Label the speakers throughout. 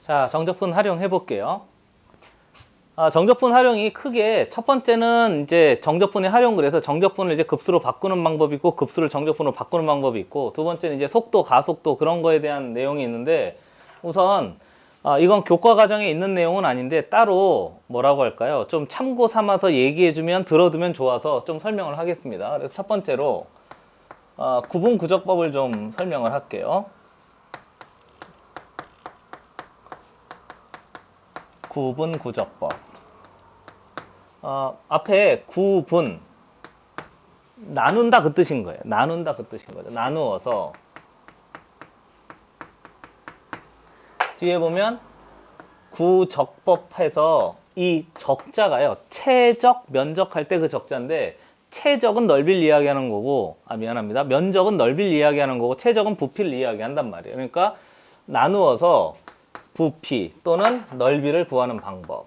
Speaker 1: 자, 정적분 활용해 볼게요. 정적분 활용이 크게 첫 번째는 이제 정적분의 활용, 그래서 정적분을 이제 급수로 바꾸는 방법이 있고 급수를 정적분으로 바꾸는 방법이 있고, 두 번째는 이제 속도, 가속도 그런 거에 대한 내용이 있는데, 우선 이건 교과 과정에 있는 내용은 아닌데 따로 뭐라고 할까요? 좀 참고 삼아서 얘기해 주면 들어두면 좋아서 좀 설명을 하겠습니다. 그래서 첫 번째로 구분구적법을 좀 설명을 할게요. 구분구적법. 앞에 구분, 나눈다 그 뜻인 거예요. 나눈다 그 뜻인 거죠. 나누어서 뒤에 보면 구적법해서 이 적자가요, 최적, 면적할 때 그 적자인데, 최적은 넓이를 이야기하는 거고, 미안합니다. 면적은 넓이를 이야기하는 거고, 최적은 부피를 이야기한단 말이에요. 그러니까 나누어서 부피 또는 넓이를 구하는 방법.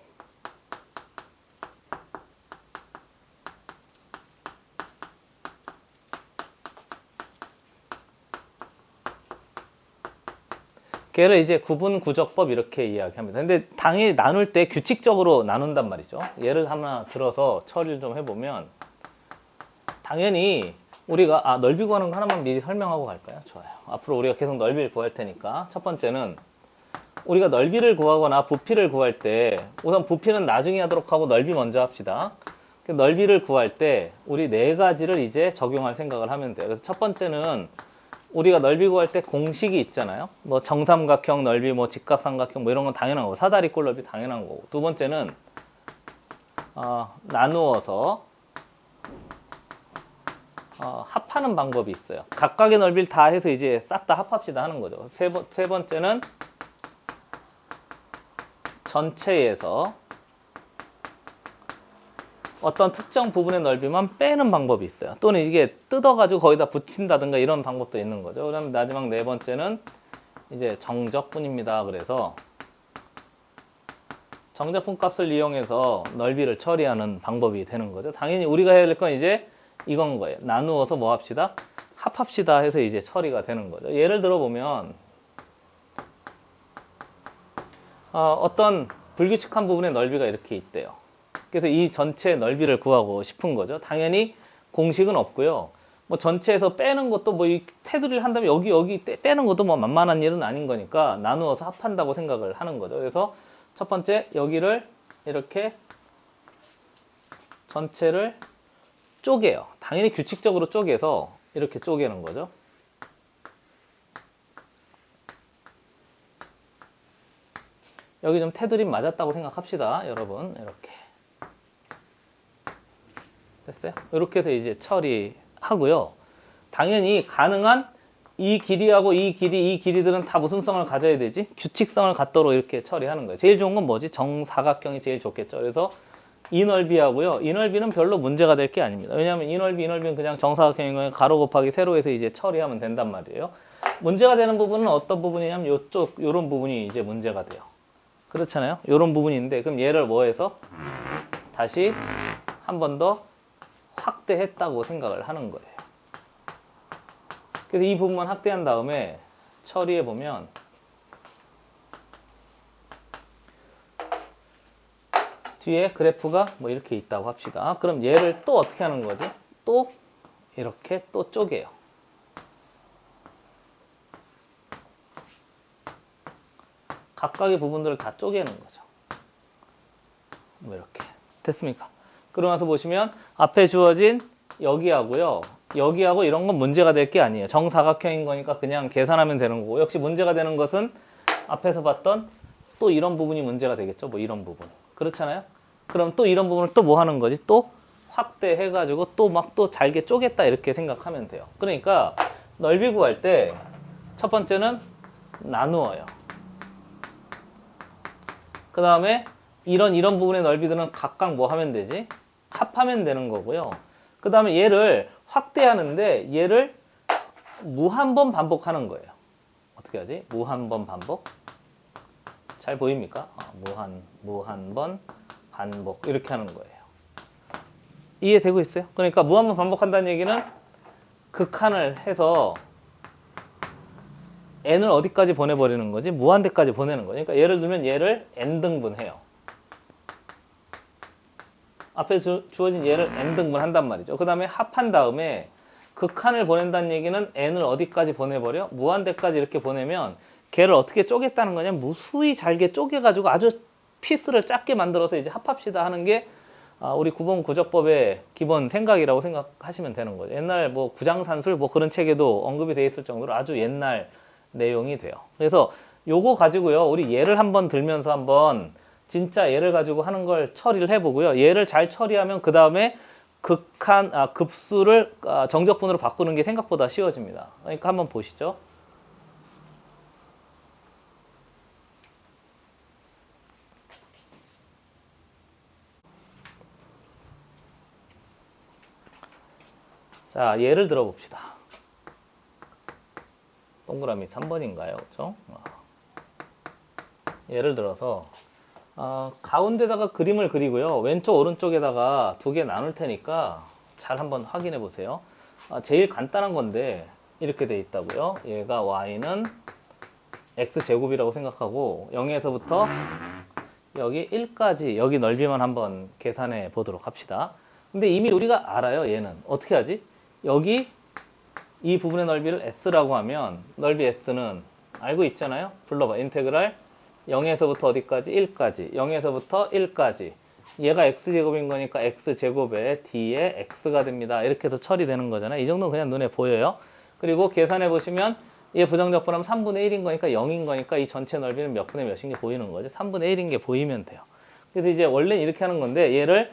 Speaker 1: 걔를 이제 구분구적법 이렇게 이야기합니다. 근데 당연히 나눌 때 규칙적으로 나눈단 말이죠. 예를 하나 들어서 처리를 좀 해보면, 당연히 우리가 넓이 구하는 거 하나만 미리 설명하고 갈까요? 좋아요. 앞으로 우리가 계속 넓이를 구할 테니까, 첫 번째는 우리가 넓이를 구하거나 부피를 구할 때, 우선 부피는 나중에 하도록 하고 넓이 먼저 합시다. 넓이를 구할 때 우리 네 가지를 이제 적용할 생각을 하면 돼요. 그래서 첫 번째는 우리가 넓이 구할 때 공식이 있잖아요. 뭐 정삼각형 넓이, 뭐 직각삼각형, 뭐 이런 건 당연한 거고, 사다리꼴 넓이 당연한 거고. 두 번째는 나누어서 합하는 방법이 있어요. 각각의 넓이를 다 해서 이제 싹 다 합합시다 하는 거죠. 세 번째는 전체에서 어떤 특정 부분의 넓이만 빼는 방법이 있어요. 또는 이게 뜯어가지고 거기다 붙인다든가 이런 방법도 있는 거죠. 그다음에 마지막 네 번째는 이제 정적분입니다. 그래서 정적분 값을 이용해서 넓이를 처리하는 방법이 되는 거죠. 당연히 우리가 해야 될 건 이제 이건 거예요. 나누어서 뭐 합시다? 합합시다 해서 이제 처리가 되는 거죠. 예를 들어 보면 어떤 불규칙한 부분의 넓이가 이렇게 있대요. 그래서 이 전체 넓이를 구하고 싶은 거죠. 당연히 공식은 없고요. 뭐 전체에서 빼는 것도 뭐 이 테두리를 한다면 여기 빼는 것도 뭐 만만한 일은 아닌 거니까 나누어서 합한다고 생각을 하는 거죠. 그래서 첫 번째 여기를 이렇게 전체를 쪼개요. 당연히 규칙적으로 쪼개서 이렇게 쪼개는 거죠. 여기 좀 테두리 맞았다고 생각합시다. 여러분 이렇게 됐어요? 이렇게 해서 이제 처리하고요. 당연히 가능한 이 길이하고 이 길이들은 다 무슨 성을 가져야 되지? 규칙성을 갖도록 이렇게 처리하는 거예요. 제일 좋은 건 뭐지? 정사각형이 제일 좋겠죠. 그래서 이 넓이하고요. 이 넓이는 별로 문제가 될 게 아닙니다. 왜냐하면 이 넓이는 그냥 정사각형인 거예요. 가로 곱하기 세로에서 이제 처리하면 된단 말이에요. 문제가 되는 부분은 어떤 부분이냐면 이쪽 요런 부분이 이제 문제가 돼요. 그렇잖아요. 요런 부분이 있는데 그럼 얘를 뭐 해서 다시 한 번 더 확대했다고 생각을 하는 거예요. 그래서 이 부분만 확대한 다음에 처리해 보면 뒤에 그래프가 뭐 이렇게 있다고 합시다. 그럼 얘를 또 어떻게 하는 거지? 또 이렇게 또 쪼개요. 각각의 부분들을 다 쪼개는 거죠. 뭐 이렇게 됐습니까? 그러고 나서 보시면 앞에 주어진 여기하고요. 여기하고 이런 건 문제가 될 게 아니에요. 정사각형인 거니까 그냥 계산하면 되는 거고, 역시 문제가 되는 것은 앞에서 봤던 또 이런 부분이 문제가 되겠죠. 뭐 이런 부분. 그렇잖아요. 그럼 또 이런 부분을 또 뭐 하는 거지? 또 확대해가지고 또 막 또 잘게 쪼갰다 이렇게 생각하면 돼요. 그러니까 넓이 구할 때 첫 번째는 나누어요. 그 다음에 이런 부분의 넓이들은 각각 뭐 하면 되지? 합하면 되는 거고요. 그 다음에 얘를 확대하는데 얘를 무한번 반복하는 거예요. 어떻게 하지? 무한번 반복. 잘 보입니까? 무한번 반복 이렇게 하는 거예요. 이해되고 있어요? 그러니까 무한번 반복한다는 얘기는 극한을 해서 n을 어디까지 보내버리는 거지? 무한대까지 보내는 거죠. 그러니까 예를 들면 얘를 n등분해요. 앞에 주어진 얘를 n등분 한단 말이죠. 그 다음에 합한 다음에 극한을 보낸다는 얘기는 n을 어디까지 보내버려? 무한대까지 이렇게 보내면 걔를 어떻게 쪼갰다는 거냐? 무수히 잘게 쪼개가지고 아주 피스를 작게 만들어서 이제 합합시다 하는 게 우리 구분구조법의 기본 생각이라고 생각하시면 되는 거죠. 옛날 뭐 구장산술 뭐 그런 책에도 언급이 돼 있을 정도로 아주 옛날 내용이 돼요. 그래서 요거 가지고요, 우리 예를 한번 들면서 한번 진짜 얘를 가지고 하는 걸 처리를 해보고요. 얘를 잘 처리하면 그 다음에 급수를 정적분으로 바꾸는 게 생각보다 쉬워집니다. 그러니까 한번 보시죠. 자, 예를 들어 봅시다. 동그라미 3번인가요? 그렇죠? 예를 들어서 가운데다가 그림을 그리고요. 왼쪽 오른쪽에다가 두 개 나눌 테니까 잘 한번 확인해 보세요. 제일 간단한 건데 이렇게 돼 있다고요. 얘가 y는 x제곱이라고 생각하고 0에서부터 여기 1까지 여기 넓이만 한번 계산해 보도록 합시다. 근데 이미 우리가 알아요. 얘는 어떻게 하지? 여기 이 부분의 넓이를 s라고 하면 넓이 s는 알고 있잖아요. 불러봐. 인테그랄 0에서부터 어디까지? 1까지. 0에서부터 1까지. 얘가 x제곱인 거니까 x제곱에 d에 x가 됩니다. 이렇게 해서 처리되는 거잖아요. 이 정도는 그냥 눈에 보여요. 그리고 계산해 보시면 얘 부정적분하면 3분의 1인 거니까 0인 거니까 이 전체 넓이는 몇 분의 몇인 게 보이는 거죠. 3분의 1인 게 보이면 돼요. 그래서 이제 원래는 이렇게 하는 건데 얘를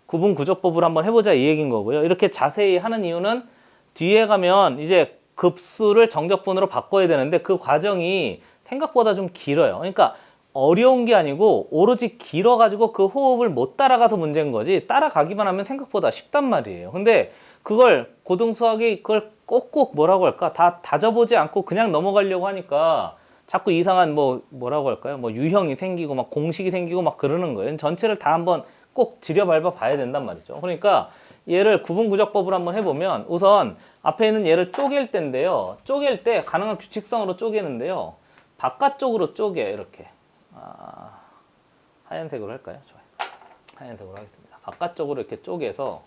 Speaker 1: 구분구조법으로 한번 해보자 이 얘기인 거고요. 이렇게 자세히 하는 이유는 뒤에 가면 이제 급수를 정적분으로 바꿔야 되는데 그 과정이 생각보다 좀 길어요. 그러니까 어려운 게 아니고 오로지 길어가지고 그 호흡을 못 따라가서 문제인 거지 따라가기만 하면 생각보다 쉽단 말이에요. 근데 그걸 고등수학이 그걸 꼭꼭 뭐라고 할까 다 다져보지 않고 그냥 넘어가려고 하니까 자꾸 이상한 뭐라고 할까요? 뭐 유형이 생기고 막 공식이 생기고 막 그러는 거예요. 전체를 다 한번 꼭 지려밟아 봐야 된단 말이죠. 그러니까 얘를 구분구조법으로 한번 해보면 우선 앞에 있는 얘를 쪼갤 때인데요. 쪼갤 때 가능한 규칙성으로 쪼개는데요. 바깥쪽으로 쪼개 이렇게 하얀색으로 할까요? 좋아요. 하얀색으로 하겠습니다. 바깥쪽으로 이렇게 쪼개서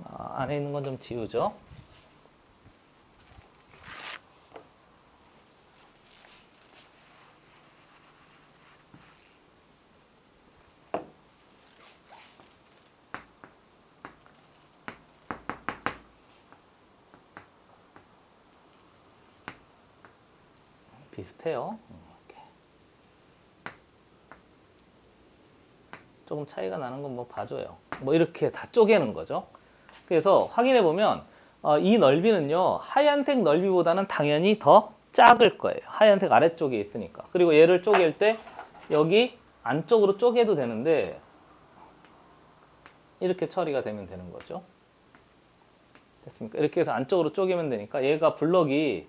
Speaker 1: 안에 있는 건 좀 지우죠. 비슷해요. 이렇게. 조금 차이가 나는 건 뭐 봐줘요. 뭐 이렇게 다 쪼개는 거죠. 그래서 확인해 보면 이 넓이는요 하얀색 넓이보다는 당연히 더 작을 거예요. 하얀색 아래쪽에 있으니까. 그리고 얘를 쪼갤 때 여기 안쪽으로 쪼개도 되는데 이렇게 처리가 되면 되는 거죠. 됐습니까? 이렇게 해서 안쪽으로 쪼개면 되니까 얘가 블럭이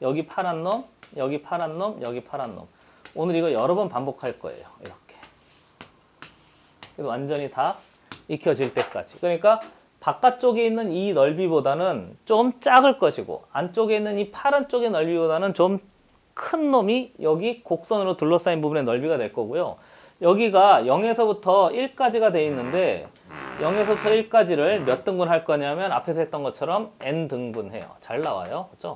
Speaker 1: 여기 파란 놈, 여기 파란 놈, 여기 파란 놈. 오늘 이거 여러 번 반복할 거예요. 이렇게. 그래서 완전히 다 익혀질 때까지. 그러니까 바깥쪽에 있는 이 넓이보다는 좀 작을 것이고 안쪽에 있는 이 파란 쪽의 넓이보다는 좀 큰 놈이 여기 곡선으로 둘러싸인 부분의 넓이가 될 거고요. 여기가 0에서부터 1까지가 돼 있는데 0에서부터 1까지를 몇 등분 할 거냐면 앞에서 했던 것처럼 n등분 해요. 잘 나와요. 그렇죠?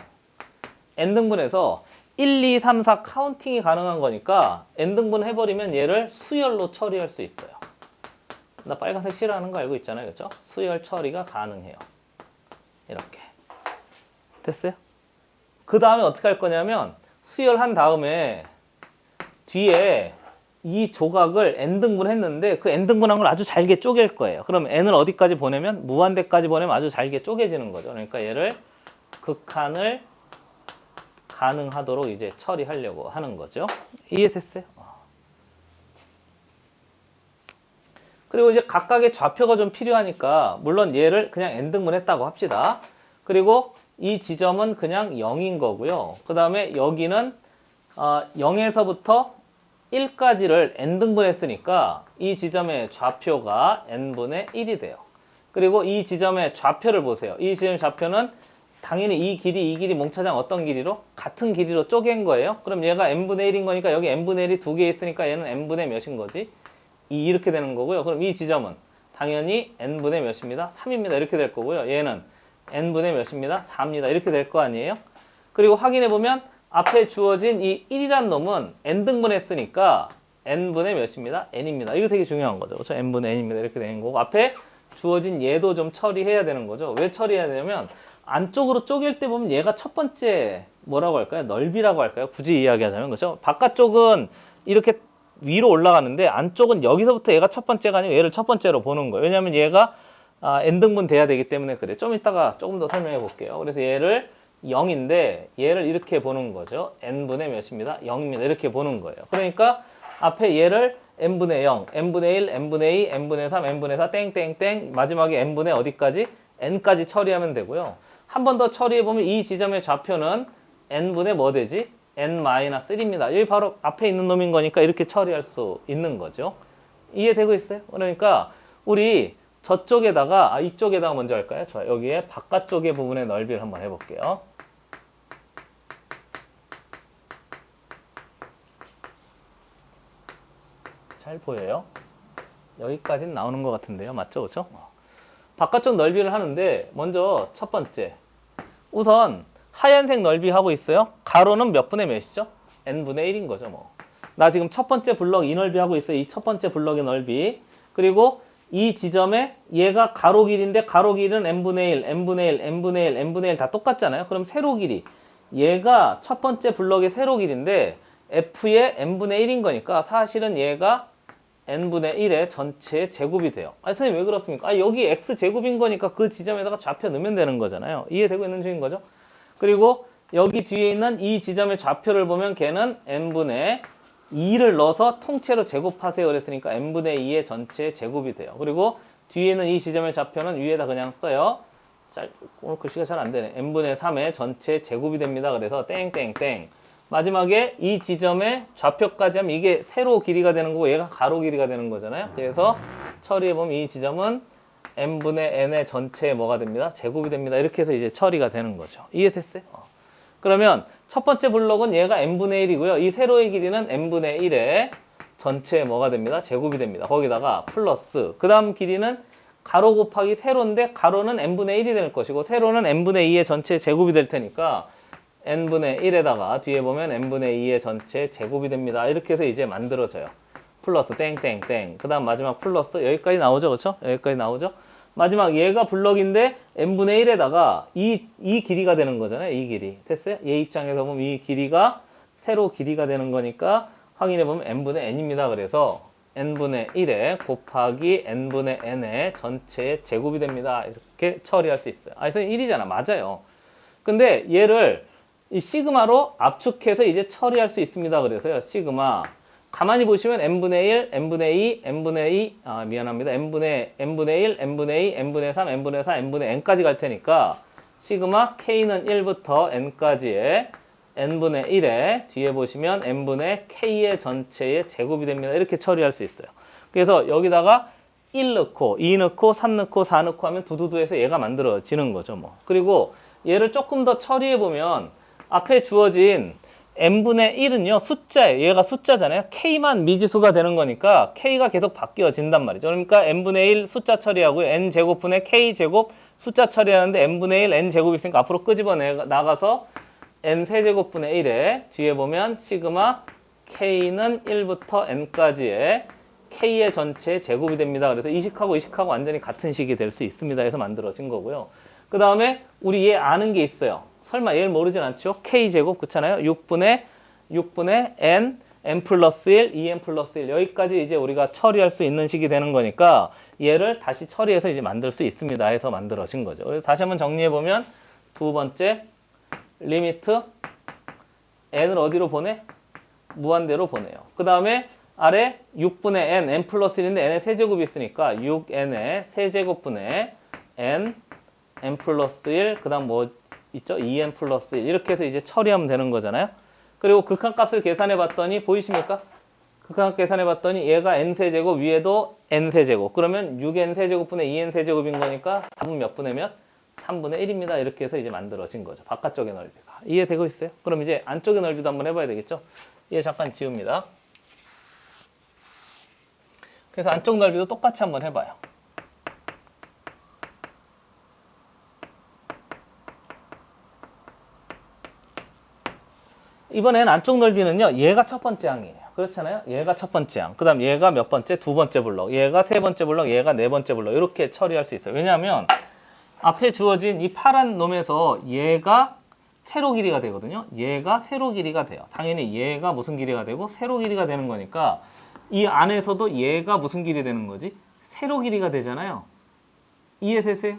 Speaker 1: n등분해서 1, 2, 3, 4 카운팅이 가능한 거니까 n등분 해버리면 얘를 수열로 처리할 수 있어요. 나 빨간색 싫어하는 거 알고 있잖아요. 그렇죠? 수열 처리가 가능해요. 이렇게. 됐어요? 그 다음에 어떻게 할 거냐면 수열한 다음에 뒤에 이 조각을 n등분 했는데 그 n등분한 걸 아주 잘게 쪼갤 거예요. 그럼 n을 어디까지 보내면? 무한대까지 보내면 아주 잘게 쪼개지는 거죠. 그러니까 얘를 극한을 가능하도록 이제 처리하려고 하는 거죠. 이해됐어요? 그리고 이제 각각의 좌표가 좀 필요하니까 물론 얘를 그냥 n등분 했다고 합시다. 그리고 이 지점은 그냥 0인 거고요. 그 다음에 여기는 0에서부터 1까지를 n등분 했으니까 이 지점의 좌표가 n분의 1이 돼요. 그리고 이 지점의 좌표를 보세요. 이 지점의 좌표는 당연히 이 길이 몽차장 어떤 길이로? 같은 길이로 쪼갠 거예요. 그럼 얘가 n분의 1인 거니까 여기 n분의 1이 두 개 있으니까 얘는 n분의 몇인 거지? 이렇게 되는 거고요. 그럼 이 지점은 당연히 n분의 몇입니다? 3입니다. 이렇게 될 거고요. 얘는 n분의 몇입니다? 4입니다. 이렇게 될 거 아니에요? 그리고 확인해 보면 앞에 주어진 이 1이란 놈은 n등분했으니까 n분의 몇입니다? n입니다. 이거 되게 중요한 거죠. 그렇죠? n분의 n입니다. 이렇게 되는 거고 앞에 주어진 얘도 좀 처리해야 되는 거죠. 왜 처리해야 되냐면 안쪽으로 쪼갤 때 보면 얘가 첫 번째 뭐라고 할까요? 넓이라고 할까요? 굳이 이야기하자면 그렇죠? 바깥쪽은 이렇게 위로 올라가는데 안쪽은 여기서부터 얘가 첫 번째가 아니고 얘를 첫 번째로 보는 거예요. 왜냐하면 얘가 n등분 돼야 되기 때문에 그래. 좀 이따가 조금 더 설명해 볼게요. 그래서 얘를 0인데 얘를 이렇게 보는 거죠. n분의 몇입니다? 0입니다. 이렇게 보는 거예요. 그러니까 앞에 얘를 n분의 0, n분의 1, n분의 2, n분의 3, n분의 4 땡땡땡 마지막에 n분의 어디까지? n까지 처리하면 되고요. 한 번 더 처리해보면 이 지점의 좌표는 n분의 뭐 되지? n-1입니다. 여기 바로 앞에 있는 놈인 거니까 이렇게 처리할 수 있는 거죠. 이해되고 있어요? 그러니까 우리 저쪽에다가 이쪽에다가 먼저 할까요? 좋아요. 여기에 바깥쪽의 부분의 넓이를 한번 해볼게요. 잘 보여요? 여기까지는 나오는 것 같은데요. 맞죠? 그렇죠? 바깥쪽 넓이를 하는데 먼저 첫 번째 우선 하얀색 넓이 하고 있어요. 가로는 몇 분의 몇이죠? n분의 1인 거죠. 뭐. 나 지금 첫 번째 블럭 이 넓이 하고 있어요. 이 첫 번째 블럭의 넓이. 그리고 이 지점에 얘가 가로 길인데 가로 길이는 n분의 1, n분의 1, n분의 1, n분의 1 다 똑같잖아요. 그럼 세로 길이. 얘가 첫 번째 블럭의 세로 길인데 f의 n분의 1인 거니까 사실은 얘가 n분의 1의 전체 제곱이 돼요. 선생님 왜 그렇습니까? 여기 x제곱인 거니까 그 지점에다가 좌표 넣으면 되는 거잖아요. 이해되고 있는 중인 거죠? 그리고 여기 뒤에 있는 이 지점의 좌표를 보면 걔는 n분의 2를 넣어서 통째로 제곱하세요. 그랬으니까 n분의 2의 전체 제곱이 돼요. 그리고 뒤에 있는 이 지점의 좌표는 위에다 그냥 써요. 오늘 글씨가 잘 안 되네. n분의 3의 전체 제곱이 됩니다. 그래서 땡땡땡. 마지막에 이 지점의 좌표까지 하면 이게 세로 길이가 되는 거고 얘가 가로 길이가 되는 거잖아요. 그래서 처리해보면 이 지점은 n분의 n의 전체에 뭐가 됩니다? 제곱이 됩니다. 이렇게 해서 이제 처리가 되는 거죠. 이해됐어요? 그러면 첫 번째 블럭은 얘가 n분의 1이고요. 이 세로의 길이는 n분의 1의 전체에 뭐가 됩니다? 제곱이 됩니다. 거기다가 플러스 그 다음 길이는 가로 곱하기 세로인데 가로는 n분의 1이 될 것이고 세로는 n분의 2의 전체 제곱이 될 테니까 n분의 1에다가 뒤에 보면 n분의 2의 전체 제곱이 됩니다. 이렇게 해서 이제 만들어져요. 플러스 땡땡땡. 그 다음 마지막 플러스 여기까지 나오죠. 그렇죠? 여기까지 나오죠. 마지막 얘가 블럭인데 n분의 1에다가 이 길이가 되는 거잖아요. 이 길이. 됐어요? 얘 입장에서 보면 이 길이가 세로 길이가 되는 거니까 확인해 보면 n분의 n입니다. 그래서 n분의 1에 곱하기 n분의 n의 전체 제곱이 됩니다. 이렇게 처리할 수 있어요. 선생님 1이잖아. 맞아요. 근데 얘를 이 시그마로 압축해서 이제 처리할 수 있습니다. 그래서요. 시그마. 가만히 보시면 n분의 1, n분의 2, n분의 2, 미안합니다. n분의 1, n분의 2, n분의 3, n분의 4, n분의 n까지 갈 테니까 시그마 k는 1부터 n까지의 n분의 1에 뒤에 보시면 n분의 k의 전체의 제곱이 됩니다. 이렇게 처리할 수 있어요. 그래서 여기다가 1 넣고 2 넣고 3 넣고 4 넣고 하면 두두두해서 얘가 만들어지는 거죠. 뭐. 그리고 얘를 조금 더 처리해 보면 앞에 주어진 n분의 1은요 숫자예요. 얘가 숫자잖아요. k만 미지수가 되는 거니까 k가 계속 바뀌어진단 말이죠. 그러니까 n분의 1 숫자 처리하고요. n제곱분의 k제곱 숫자 처리하는데 n분의 1 n제곱이 있으니까 앞으로 끄집어 나가서 n세제곱분의 1에 뒤에 보면 시그마 k는 1부터 n까지의 k의 전체 제곱이 됩니다. 그래서 이식하고 완전히 같은 식이 될 수 있습니다. 해서 만들어진 거고요. 그 다음에 우리 얘 아는 게 있어요. 설마 얘를 모르진 않죠? k제곱 그렇잖아요. 6분의 n 플러스 1, 2n 플러스 1 여기까지 이제 우리가 처리할 수 있는 식이 되는 거니까 얘를 다시 처리해서 이제 만들 수 있습니다. 해서 만들어진 거죠. 그래서 다시 한번 정리해 보면 두 번째 리미트 n을 어디로 보내? 무한대로 보내요. 그 다음에 아래 6분의 n 플러스 1인데 n의 세제곱이 있으니까 6n의 세제곱분의 n 플러스 1, 그 다음 뭐 있죠? 2n 플러스 1 이렇게 해서 이제 처리하면 되는 거잖아요. 그리고 극한값을 계산해 봤더니 보이십니까? 극한값 계산해 봤더니 얘가 n세제곱 위에도 n세제곱. 그러면 6n세제곱분의 2n세제곱인 거니까 답은 몇 분의 몇? 3분의 1입니다. 이렇게 해서 이제 만들어진 거죠. 바깥쪽의 넓이가. 이해되고 있어요? 그럼 이제 안쪽의 넓이도 한번 해봐야 되겠죠? 얘 잠깐 지웁니다. 그래서 안쪽 넓이도 똑같이 한번 해봐요. 이번엔 안쪽 넓이는요, 얘가 첫 번째 항이에요. 그렇잖아요? 얘가 첫 번째 항. 그 다음 얘가 몇 번째? 두 번째 블록. 얘가 세 번째 블록, 얘가 네 번째 블록. 이렇게 처리할 수 있어요. 왜냐하면 앞에 주어진 이 파란 놈에서 얘가 세로 길이가 되거든요. 얘가 세로 길이가 돼요. 당연히 얘가 무슨 길이가 되고 세로 길이가 되는 거니까 이 안에서도 얘가 무슨 길이 되는 거지? 세로 길이가 되잖아요. 이해되세요?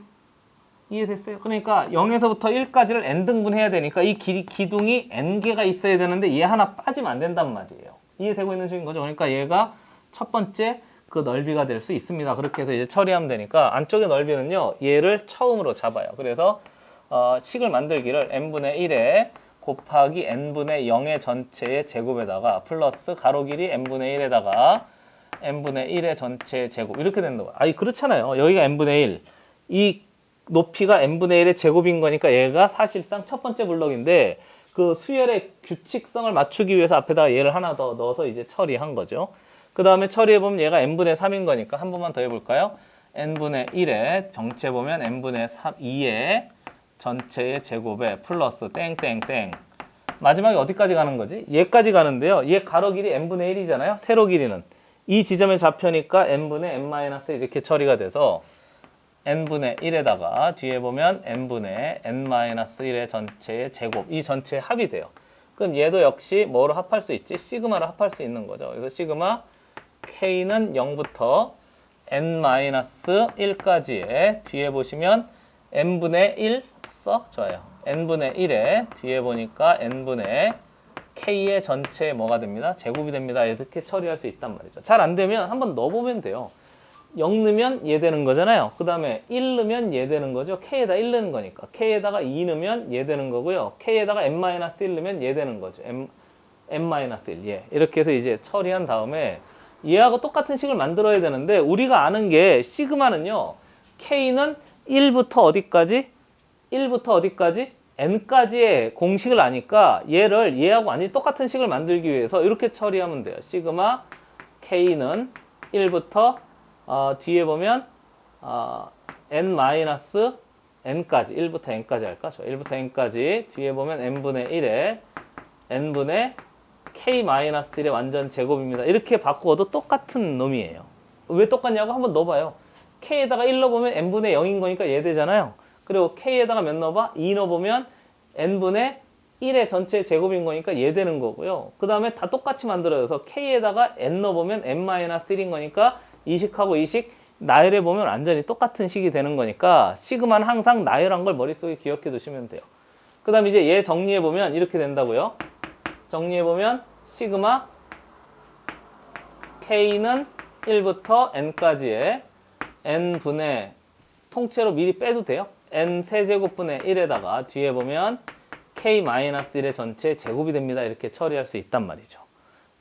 Speaker 1: 이해됐어요? 그러니까 0에서부터 1까지를 n등분 해야 되니까 이 기둥이 n개가 있어야 되는데 얘 하나 빠지면 안 된단 말이에요. 이해되고 있는 중인 거죠? 그러니까 얘가 첫 번째 그 넓이가 될 수 있습니다. 그렇게 해서 이제 처리하면 되니까 안쪽의 넓이는요, 얘를 처음으로 잡아요. 그래서 식을 만들기를 n분의 1에 곱하기 n분의 0의 전체의 제곱에다가 플러스 가로 길이 n분의 1에다가 n분의 1의 전체의 제곱 이렇게 된다고요. 아니 그렇잖아요. 여기가 n분의 1. 이 높이가 n분의 1의 제곱인 거니까 얘가 사실상 첫 번째 블럭인데 그 수열의 규칙성을 맞추기 위해서 앞에다가 얘를 하나 더 넣어서 이제 처리한 거죠. 그 다음에 처리해보면 얘가 n분의 3인 거니까 한 번만 더 해볼까요? n분의 1에 정체해보면 n분의 2의 전체의 제곱에 플러스 땡땡땡. 마지막에 어디까지 가는 거지? 얘까지 가는데요. 얘 가로 길이 n분의 1이잖아요. 세로 길이는. 이 지점에 잡혀니까 n분의 n-1 이렇게 처리가 돼서 n분의 1에다가 뒤에 보면 n분의 n-1의 전체의 제곱, 이 전체의 합이 돼요. 그럼 얘도 역시 뭐로 합할 수 있지? 시그마로 합할 수 있는 거죠. 그래서 시그마 k는 0부터 n-1까지의 뒤에 보시면 n분의 1 써? 좋아요. n분의 1에 뒤에 보니까 n분의 k의 전체 뭐가 됩니다? 제곱이 됩니다. 이렇게 처리할 수 있단 말이죠. 잘 안 되면 한번 넣어보면 돼요. 0 넣으면 얘 되는 거잖아요. 그 다음에 1 넣으면 얘 되는 거죠. k에다 1 넣는 거니까. k에다가 2 넣으면 얘 되는 거고요. k에다가 n-1 넣으면 얘 되는 거죠. n-1. 예. 이렇게 해서 이제 처리한 다음에 얘하고 똑같은 식을 만들어야 되는데 우리가 아는 게 시그마는요. k는 1부터 어디까지? 1부터 어디까지? n까지의 공식을 아니까 얘를 얘하고 완전히 똑같은 식을 만들기 위해서 이렇게 처리하면 돼요. 시그마 k는 1부터 뒤에 보면 n-n까지 1부터 n까지 할까? 1부터 n까지 뒤에 보면 n분의 1에 n분의 k-1의 완전 제곱입니다. 이렇게 바꾸어도 똑같은 놈이에요. 왜 똑같냐고 한번 넣어봐요. k에다가 1 넣어보면 n분의 0인 거니까 얘 되잖아요. 그리고 k에다가 몇 넣어봐? 2 넣어보면 n분의 1의 전체 제곱인 거니까 얘 되는 거고요. 그 다음에 다 똑같이 만들어서 k에다가 n 넣어보면 n-1인 거니까 이식하고 이식 나열해 보면 완전히 똑같은 식이 되는 거니까 시그마는 항상 나열한 걸 머릿속에 기억해 두시면 돼요. 그 다음 이제 얘 정리해 보면 이렇게 된다고요. 정리해 보면 시그마 k는 1부터 n까지의 n분의 통째로 미리 빼도 돼요. n 세제곱분의 1에다가 뒤에 보면 k-1의 전체 제곱이 됩니다. 이렇게 처리할 수 있단 말이죠.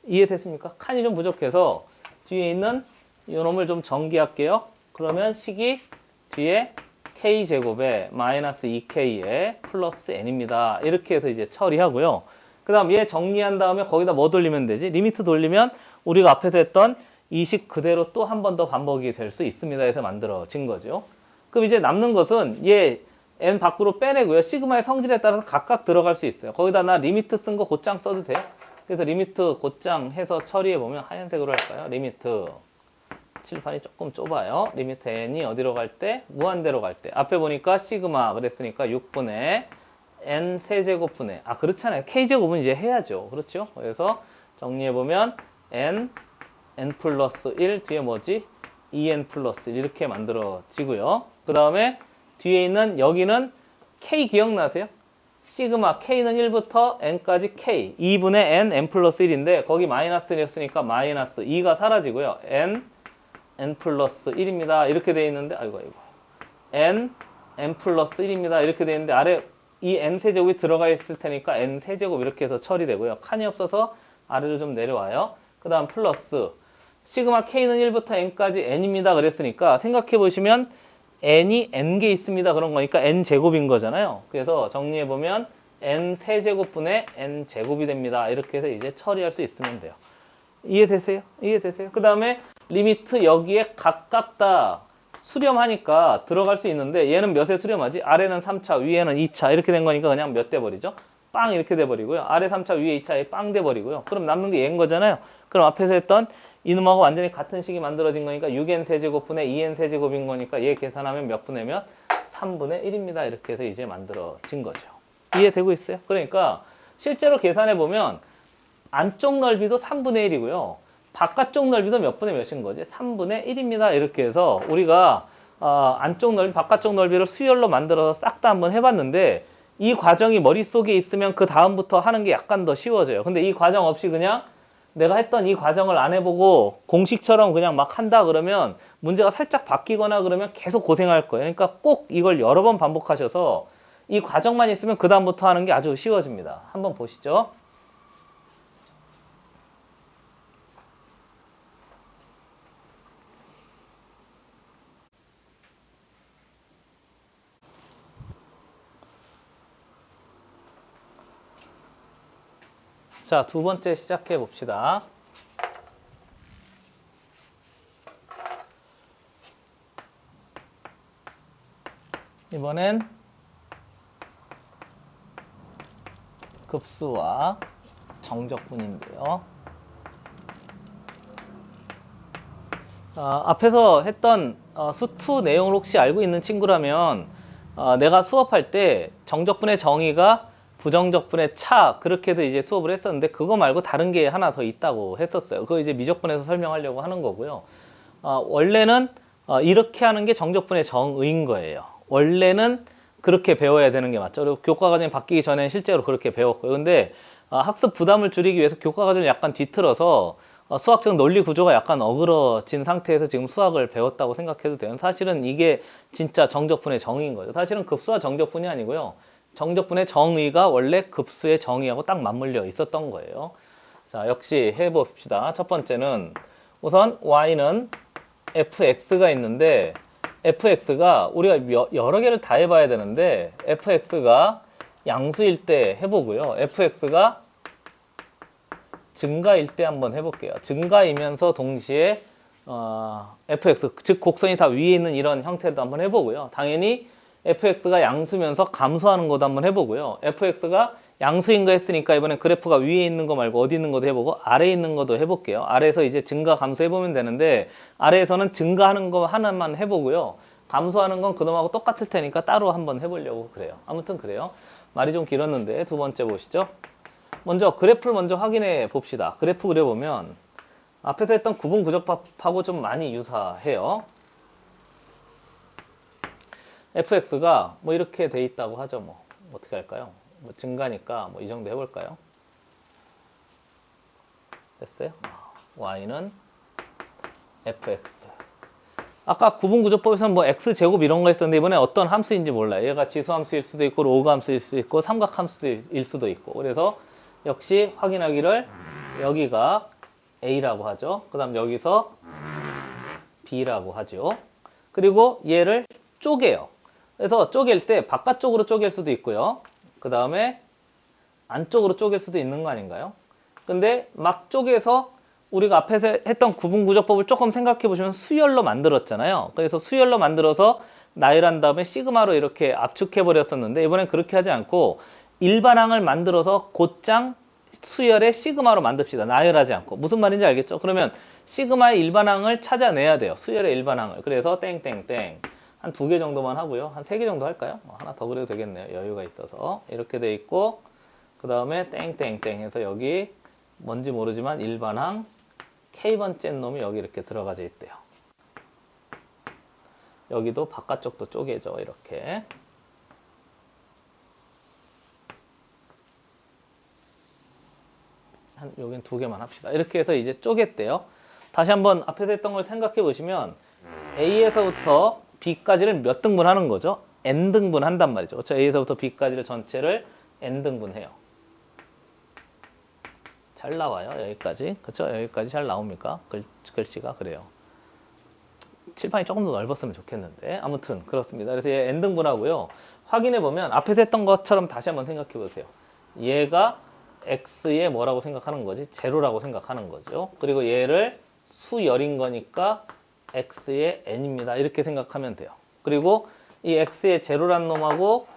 Speaker 1: 이해됐습니까? 칸이 좀 부족해서 뒤에 있는 이 놈을 좀 정기할게요. 그러면 식이 뒤에 k제곱에 마이너스 2k에 플러스 n입니다. 이렇게 해서 이제 처리하고요. 그 다음 얘 정리한 다음에 거기다 뭐 돌리면 되지? 리미트 돌리면 우리가 앞에서 했던 이 식 그대로 또 한 번 더 반복이 될 수 있습니다. 해서 만들어진 거죠. 그럼 이제 남는 것은 얘 n 밖으로 빼내고요. 시그마의 성질에 따라서 각각 들어갈 수 있어요. 거기다 나 리미트 쓴 거 곧장 써도 돼요. 그래서 리미트 곧장 해서 처리해 보면 하얀색으로 할까요? 리미트 칠판이 조금 좁아요. 리미트 n이 어디로 갈 때? 무한대로 갈 때. 앞에 보니까 시그마 그랬으니까 6분의 n 세제곱분의 그렇잖아요. k제곱은 이제 해야죠. 그렇죠? 그래서 정리해 보면 n 플러스 1 뒤에 뭐지? 2n 플러스 1 이렇게 만들어지고요. 그 다음에 뒤에 있는 여기는 k 기억나세요? 시그마 k는 1부터 n까지 k 2분의 n 플러스 1인데 거기 마이너스였으니까 마이너스 2가 사라지고요. n 플러스 1입니다. 이렇게 돼 있는데 아이고 n 플러스 1입니다. 이렇게 돼 있는데 아래 이 n 세제곱이 들어가 있을 테니까 n 세제곱 이렇게 해서 처리되고요. 칸이 없어서 아래로 좀 내려와요. 그 다음 플러스 시그마 K는 1부터 N까지 N입니다. 그랬으니까 생각해 보시면 N이 N개 있습니다. 그런 거니까 N제곱인 거잖아요. 그래서 정리해 보면 N 세제곱분의 N제곱이 됩니다. 이렇게 해서 이제 처리할 수 있으면 돼요. 이해되세요? 이해되세요? 그 다음에 리미트 여기에 각각 다 수렴하니까 들어갈 수 있는데 얘는 몇에 수렴하지? 아래는 3차, 위에는 2차 이렇게 된 거니까 그냥 몇 돼 버리죠? 빵 이렇게 돼 버리고요. 아래 3차, 위에 2차에 빵 돼 버리고요. 그럼 남는 게 얘인 거잖아요. 그럼 앞에서 했던 이놈하고 완전히 같은 식이 만들어진 거니까 6n 세제곱분의 2n 세제곱인 거니까 얘 계산하면 몇 분의 몇? 3분의 1입니다. 이렇게 해서 이제 만들어진 거죠. 이해되고 있어요? 그러니까 실제로 계산해 보면 안쪽 넓이도 3분의 1이고요. 바깥쪽 넓이도 몇 분의 몇인 거지? 3분의 1입니다. 이렇게 해서 우리가 안쪽 넓이, 바깥쪽 넓이를 수열로 만들어서 싹 다 한번 해봤는데 이 과정이 머릿속에 있으면 그 다음부터 하는 게 약간 더 쉬워져요. 근데 이 과정 없이 그냥 내가 했던 이 과정을 안 해보고 공식처럼 그냥 막 한다 그러면 문제가 살짝 바뀌거나 그러면 계속 고생할 거예요. 그러니까 꼭 이걸 여러 번 반복하셔서 이 과정만 있으면 그 다음부터 하는 게 아주 쉬워집니다. 한번 보시죠. 자, 두 번째 시작해 봅시다. 이번엔 급수와 정적분인데요. 앞에서 했던 수2 내용을 혹시 알고 있는 친구라면 내가 수업할 때 정적분의 정의가 부정적분의 차 그렇게도 이제 수업을 했었는데 그거 말고 다른 게 하나 더 있다고 했었어요. 그거 이제 미적분에서 설명하려고 하는 거고요. 원래는 이렇게 하는 게 정적분의 정의인 거예요. 원래는 그렇게 배워야 되는 게 맞죠. 그리고 교과 과정이 바뀌기 전에는 실제로 그렇게 배웠고요. 근데 학습 부담을 줄이기 위해서 교과 과정을 약간 뒤틀어서 수학적 논리 구조가 약간 어그러진 상태에서 지금 수학을 배웠다고 생각해도 돼요. 사실은 이게 진짜 정적분의 정의인 거죠. 사실은 급수와 정적분이 아니고요. 정적분의 정의가 원래 급수의 정의하고 딱 맞물려 있었던 거예요. 자, 역시 해봅시다. 첫 번째는 우선 y는 fx가 있는데 fx가 우리가 여러 개를 다 해봐야 되는데 fx가 양수일 때 해보고요. fx가 증가일 때 한번 해볼게요. 증가이면서 동시에 fx, 즉 곡선이 다 위에 있는 이런 형태도 한번 해보고요. 당연히 fx가 양수면서 감소하는 것도 한번 해보고요. fx가 양수인 거 했으니까 이번엔 그래프가 위에 있는 거 말고 어디 있는 것도 해보고 아래에 있는 것도 해볼게요. 아래에서 이제 증가 감소 해보면 되는데 아래에서는 증가하는 거 하나만 해보고요. 감소하는 건 그놈하고 똑같을 테니까 따로 한번 해보려고 그래요. 아무튼 그래요. 말이 좀 길었는데 두 번째 보시죠. 먼저 그래프를 먼저 확인해 봅시다. 그래프 그려보면 앞에서 했던 구분구적법하고 좀 많이 유사해요. fx가 뭐 이렇게 돼 있다고 하죠. 뭐 어떻게 할까요? 뭐 증가니까 뭐 이 정도 해볼까요? 됐어요? y는 fx. 아까 구분구조법에서는 뭐 x제곱 이런 거 했었는데 이번에 어떤 함수인지 몰라요. 얘가 지수함수일 수도 있고 로그함수일 수도 있고 삼각함수일 수도 있고. 그래서 역시 확인하기를 여기가 a라고 하죠. 그 다음 여기서 b라고 하죠. 그리고 얘를 쪼개요. 그래서 쪼갤 때 바깥쪽으로 쪼갤 수도 있고요. 그 다음에 안쪽으로 쪼갤 수도 있는 거 아닌가요? 근데 막 쪼개서 우리가 앞에서 했던 구분구조법을 조금 생각해 보시면 수열로 만들었잖아요. 그래서 수열로 만들어서 나열한 다음에 시그마로 이렇게 압축해 버렸었는데 이번엔 그렇게 하지 않고 일반항을 만들어서 곧장 수열의 시그마로 만듭시다. 나열하지 않고. 무슨 말인지 알겠죠? 그러면 시그마의 일반항을 찾아내야 돼요. 수열의 일반항을. 그래서 땡땡땡. 한 2개 정도만 하고요. 한 3개 정도 할까요? 하나 더 그래도 되겠네요. 여유가 있어서. 이렇게 돼 있고 그 다음에 땡땡땡 해서 여기 뭔지 모르지만 일반항 K번째 놈이 여기 이렇게 들어가져 있대요. 여기도 바깥쪽도 쪼개져. 이렇게. 여긴 2개만 합시다. 이렇게 해서 이제 쪼갰대요. 다시 한번 앞에서 했던 걸 생각해 보시면 A에서부터 B까지를 몇 등분 하는 거죠? N등분 한단 말이죠. 그렇죠? A에서부터 B까지를 전체를 N등분 해요. 잘 나와요. 여기까지. 그쵸? 여기까지 잘 나옵니까? 글씨가 그래요. 칠판이 조금 더 넓었으면 좋겠는데 아무튼 그렇습니다. 그래서 얘 n등분하고요. 확인해 보면 앞에서 했던 것처럼 다시 한번 생각해 보세요. 얘가 x의 뭐라고 생각하는 거지? 제로라고 생각하는 거죠. 그리고 얘를 수열인 거니까 x의 n입니다. 이렇게 생각하면 돼요. 그리고 이 x의 제로란 놈하고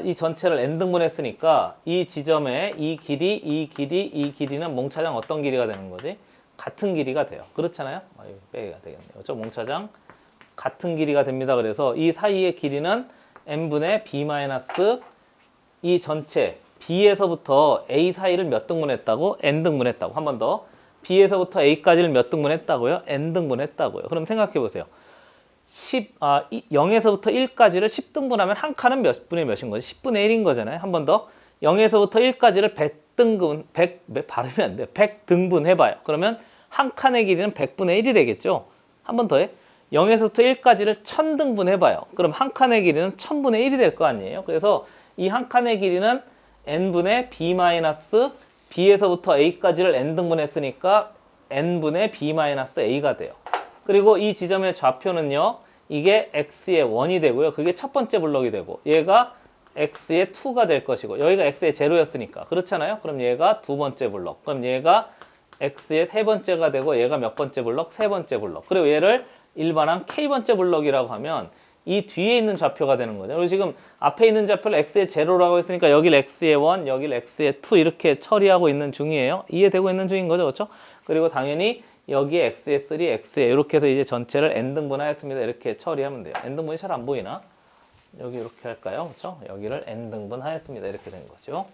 Speaker 1: 이 전체를 n등분했으니까 이 지점에 이 길이, 이 길이, 이 길이는 몽차장 어떤 길이가 되는 거지? 같은 길이가 돼요. 그렇잖아요? 이거 빼기가 되겠네요. 저 몽차장 같은 길이가 됩니다. 그래서 이 사이의 길이는 n분의 b 마이너스 이 전체 b에서부터 a 사이를 몇 등분했다고? n등분했다고. 한 번 더. b에서부터 a까지를 몇 등분했다고요? n등분했다고요. 그럼 생각해 보세요. 0에서부터 1까지를 10등분하면 한 칸은 몇 분의 몇인 거지? 10분의 1인 거잖아요. 한 번 더. 0에서부터 1까지를 100등분, 100, 발음이 안 돼요. 100등분 해봐요. 그러면 한 칸의 길이는 100분의 1이 되겠죠? 한 번 더 해. 0에서부터 1까지를 1000등분 해봐요. 그럼 한 칸의 길이는 1000분의 1이 될 거 아니에요? 그래서 이 한 칸의 길이는 n분의 b 마이너스 b에서부터 a까지를 n등분 했으니까 n분의 b 마이너스 a가 돼요. 그리고 이 지점의 좌표는요. 이게 x의 1이 되고요. 그게 첫 번째 블럭이 되고 얘가 x의 2가 될 것이고 여기가 x의 0였으니까 그렇잖아요. 그럼 얘가 두 번째 블럭. 그럼 얘가 x의 세 번째가 되고 얘가 몇 번째 블럭? 세 번째 블럭. 그리고 얘를 일반항 k번째 블럭이라고 하면 이 뒤에 있는 좌표가 되는 거죠. 그리고 지금 앞에 있는 좌표를 x의 0라고 했으니까 여길 x의 1, 여길 x의 2 이렇게 처리하고 있는 중이에요. 이해되고 있는 중인 거죠. 그렇죠? 그리고 당연히 여기에 x의 3, x의 이렇게 해서 이제 전체를 n등분하였습니다. 이렇게 처리하면 돼요. n등분이 잘 안 보이나? 여기 이렇게 할까요? 그렇죠? 여기를 n등분하였습니다. 이렇게 된 거죠.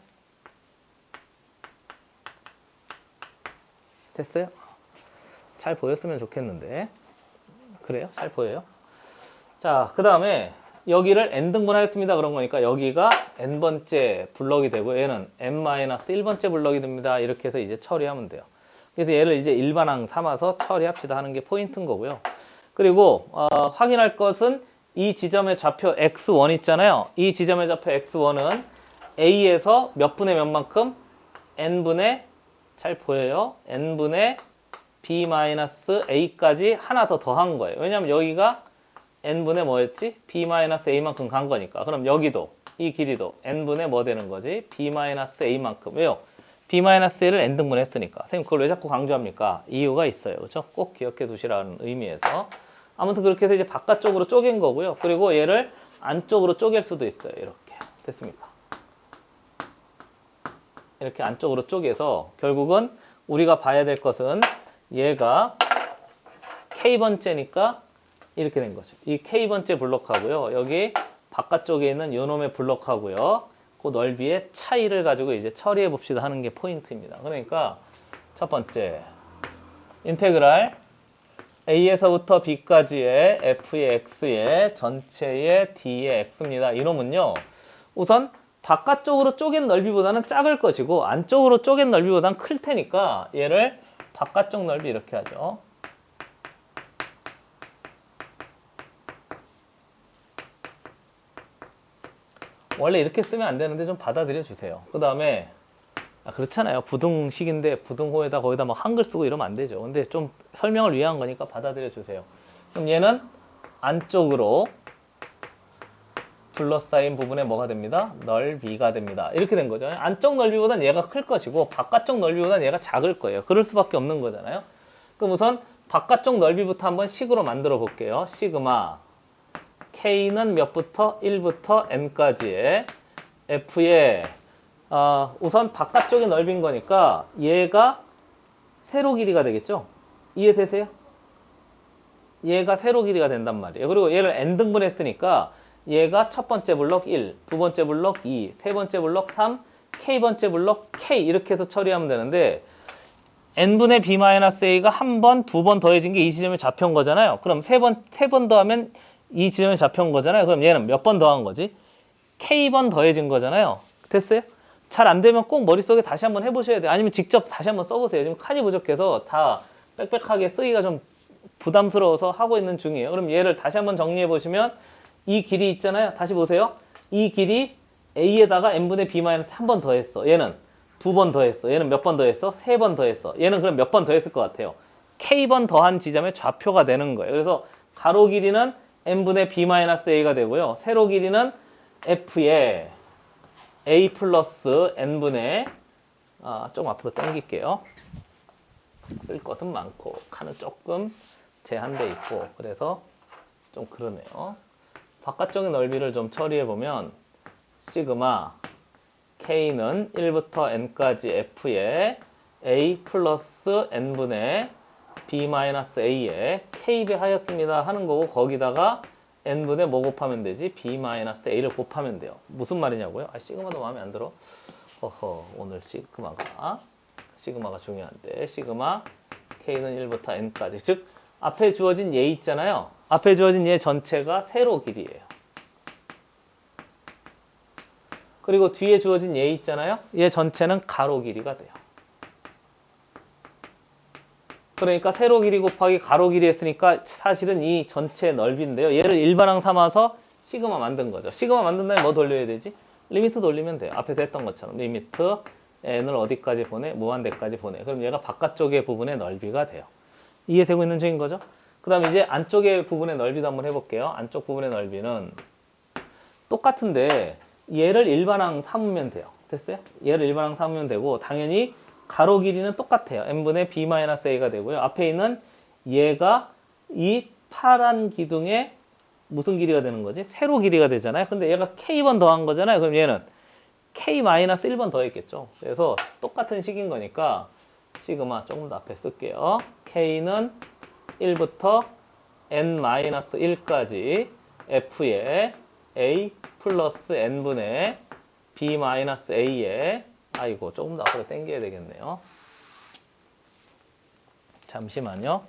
Speaker 1: 됐어요? 잘 보였으면 좋겠는데. 그래요? 잘 보여요? 자, 그 다음에 여기를 n등분하였습니다. 그런 거니까 여기가 n번째 블럭이 되고 얘는 n-1번째 블럭이 됩니다. 이렇게 해서 이제 처리하면 돼요. 그래서 얘를 이제 일반항 삼아서 처리합시다 하는 게 포인트인 거고요. 그리고 확인할 것은 이 지점의 좌표 x1 있잖아요. 이 지점의 좌표 x1은 a에서 몇 분의 몇만큼? n분의 잘 보여요? n분의 b-a까지 하나 더 더한 거예요. 왜냐하면 여기가 n분의 뭐였지? b-a만큼 간 거니까. 그럼 여기도 이 길이도 n분의 뭐 되는 거지? b-a만큼. 왜요? b-a를 n등분 했으니까. 선생님 그걸 왜 자꾸 강조합니까? 이유가 있어요. 그렇죠? 꼭 기억해 두시라는 의미에서. 아무튼 그렇게 해서 이제 바깥쪽으로 쪼갠 거고요. 그리고 얘를 안쪽으로 쪼갤 수도 있어요. 이렇게. 됐습니까? 이렇게 안쪽으로 쪼개서 결국은 우리가 봐야 될 것은 얘가 k번째니까 이렇게 된 거죠. 이 k번째 블록하고요. 여기 바깥쪽에 있는 요놈의 블록하고요. 그 넓이의 차이를 가지고 이제 처리해 봅시다 하는 게 포인트입니다. 그러니까 첫 번째 인테그랄 a에서부터 b까지의 f의 x의 전체의 d의 x입니다. 이놈은요. 우선 바깥쪽으로 쪼갠 넓이보다는 작을 것이고 안쪽으로 쪼갠 넓이보다는 클 테니까 얘를 바깥쪽 넓이 이렇게 하죠. 원래 이렇게 쓰면 안 되는데 좀 받아들여 주세요. 그 다음에 그렇잖아요. 부등식인데 부등호에다 거기다 막 한글 쓰고 이러면 안 되죠. 근데 좀 설명을 위한 거니까 받아들여 주세요. 그럼 얘는 안쪽으로 둘러싸인 부분에 뭐가 됩니다? 넓이가 됩니다. 이렇게 된 거죠. 안쪽 넓이보단 얘가 클 것이고 바깥쪽 넓이보단 얘가 작을 거예요. 그럴 수밖에 없는 거잖아요. 그럼 우선 바깥쪽 넓이부터 한번 식으로 만들어 볼게요. 시그마 K는 몇부터? 1부터 N까지의 F의 우선 바깥쪽의 넓이인 거니까 얘가 세로 길이가 되겠죠? 이해되세요? 얘가 세로 길이가 된단 말이에요. 그리고 얘를 N등분 했으니까 얘가 첫 번째 블럭 1, 두 번째 블럭 2, 세 번째 블럭 3, K번째 블럭 K 이렇게 해서 처리하면 되는데 n분의 b-a가 한 번, 두 번 더해진 게 이 지점에 잡혀온 거잖아요. 그럼 세 번 더하면 이 지점에 잡혀온 거잖아요. 그럼 얘는 몇 번 더한 거지? K번 더해진 거잖아요. 됐어요? 잘 안 되면 꼭 머릿속에 다시 한번 해보셔야 돼요. 아니면 직접 다시 한번 써보세요. 지금 칸이 부족해서 다 빽빽하게 쓰기가 좀 부담스러워서 하고 있는 중이에요. 그럼 얘를 다시 한번 정리해 보시면 이 길이 있잖아요. 다시 보세요. 이 길이 A에다가 n분의 b-한 번 더했어. 얘는 두 번 더했어. 얘는 몇 번 더했어? 세 번 더했어. 얘는 그럼 몇 번 더했을 것 같아요? K번 더한 지점의 좌표가 되는 거예요. 그래서 가로 길이는 n분의 b-a가 되고요. 세로 길이는 f의 a 플러스 n분의 좀 앞으로 당길게요. 쓸 것은 많고 칸은 조금 제한돼 있고 그래서 좀 그러네요. 바깥쪽의 넓이를 좀 처리해 보면 시그마 k는 1부터 n까지 f의 a 플러스 n분의 b-a에 k배 하였습니다 하는 거고 거기다가 n분의 뭐 곱하면 되지? b-a를 곱하면 돼요. 무슨 말이냐고요? 시그마도 마음에 안 들어. 오늘 시그마가 중요한데 시그마 k는 1부터 n까지 즉 앞에 주어진 얘 있잖아요. 앞에 주어진 얘 전체가 세로 길이에요. 그리고 뒤에 주어진 얘 있잖아요. 얘 전체는 가로 길이가 돼요. 그러니까 세로 길이 곱하기 가로 길이 했으니까 사실은 이 전체 넓이인데요. 얘를 일반항 삼아서 시그마 만든 거죠. 시그마 만든 다음에 뭐 돌려야 되지? 리미트 돌리면 돼요. 앞에서 했던 것처럼 리미트 n을 어디까지 보내? 무한대까지 보내. 그럼 얘가 바깥쪽의 부분의 넓이가 돼요. 이해되고 있는 중인 거죠? 그 다음에 이제 안쪽의 부분의 넓이도 한번 해볼게요. 안쪽 부분의 넓이는 똑같은데 얘를 일반항 삼으면 돼요. 됐어요? 얘를 일반항 삼으면 되고 당연히 가로 길이는 똑같아요. n분의 b-a가 되고요. 앞에 있는 얘가 이 파란 기둥의 무슨 길이가 되는 거지? 세로 길이가 되잖아요. 근데 얘가 k번 더한 거잖아요. 그럼 얘는 k-1번 더했겠죠. 그래서 똑같은 식인 거니까 시그마 조금 더 앞에 쓸게요. k는 1부터 n-1까지 f의 a 플러스 n분의 b-a에 조금 더 앞으로 당겨야 되겠네요. 잠시만요.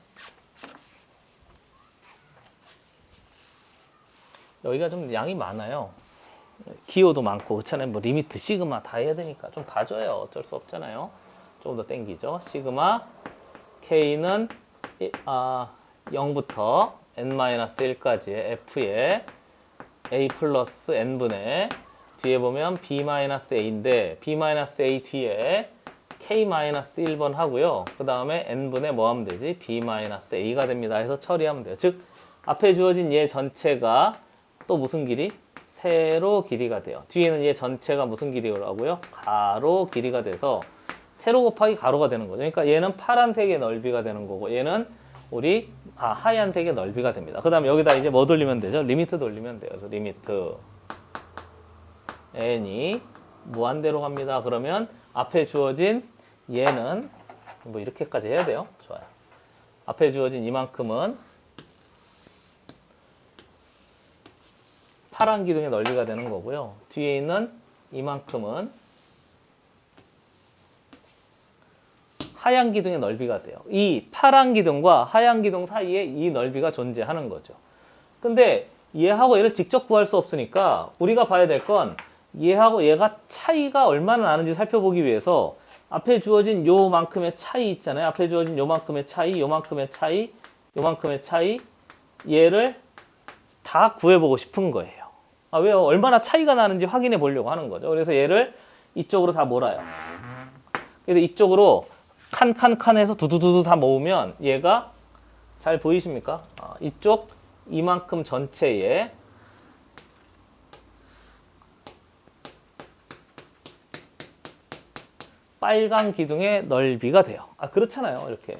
Speaker 1: 여기가 좀 양이 많아요. 기호도 많고 그렇잖아요. 뭐 리미트, 시그마 다 해야 되니까 좀 봐줘요. 어쩔 수 없잖아요. 조금 더 당기죠. 시그마 k는 0부터 n-1까지의 f의 a 플러스 n분의 뒤에 보면 b-a인데 b-a 뒤에 k-1번 하고요. 그 다음에 n분의 뭐 하면 되지? b-a가 됩니다. 해서 처리하면 돼요. 즉 앞에 주어진 얘 전체가 또 무슨 길이? 세로 길이가 돼요. 뒤에는 얘 전체가 무슨 길이라고요? 가로 길이가 돼서 세로 곱하기 가로가 되는 거죠. 그러니까 얘는 파란색의 넓이가 되는 거고 얘는 우리 하얀색의 넓이가 됩니다. 그 다음에 여기다 이제 뭐 돌리면 되죠? 리미트 돌리면 돼요. 그래서 리미트 n이 무한대로 갑니다. 그러면 앞에 주어진 얘는 뭐 이렇게까지 해야 돼요. 좋아요. 앞에 주어진 이만큼은 파란 기둥의 넓이가 되는 거고요. 뒤에 있는 이만큼은 하얀 기둥의 넓이가 돼요. 이 파란 기둥과 하얀 기둥 사이에 이 넓이가 존재하는 거죠. 근데 얘하고 얘를 직접 구할 수 없으니까 우리가 봐야 될 건 얘하고 얘가 차이가 얼마나 나는지 살펴보기 위해서 앞에 주어진 요만큼의 차이 있잖아요. 앞에 주어진 요만큼의 차이, 요만큼의 차이, 요만큼의 차이 얘를 다 구해보고 싶은 거예요. 왜요? 얼마나 차이가 나는지 확인해 보려고 하는 거죠. 그래서 얘를 이쪽으로 다 몰아요. 그래서 이쪽으로 칸 해서 두두두두 다 모으면 얘가 잘 보이십니까? 이쪽 이만큼 전체에 빨간 기둥의 넓이가 돼요. 그렇잖아요. 이렇게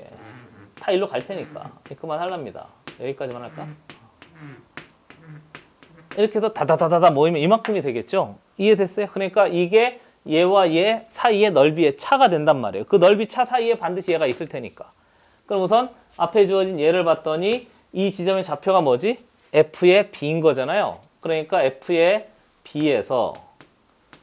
Speaker 1: 다 일로 갈 테니까 그만하랍니다. 여기까지만 할까? 이렇게 해서 다다다다다 모이면 이만큼이 되겠죠? 이해됐어요? 그러니까 이게 얘와 얘 사이의 넓이의 차가 된단 말이에요. 그 넓이 차 사이에 반드시 얘가 있을 테니까. 그럼 우선 앞에 주어진 얘를 봤더니 이 지점의 좌표가 뭐지? F의 B인 거잖아요. 그러니까 F의 B에서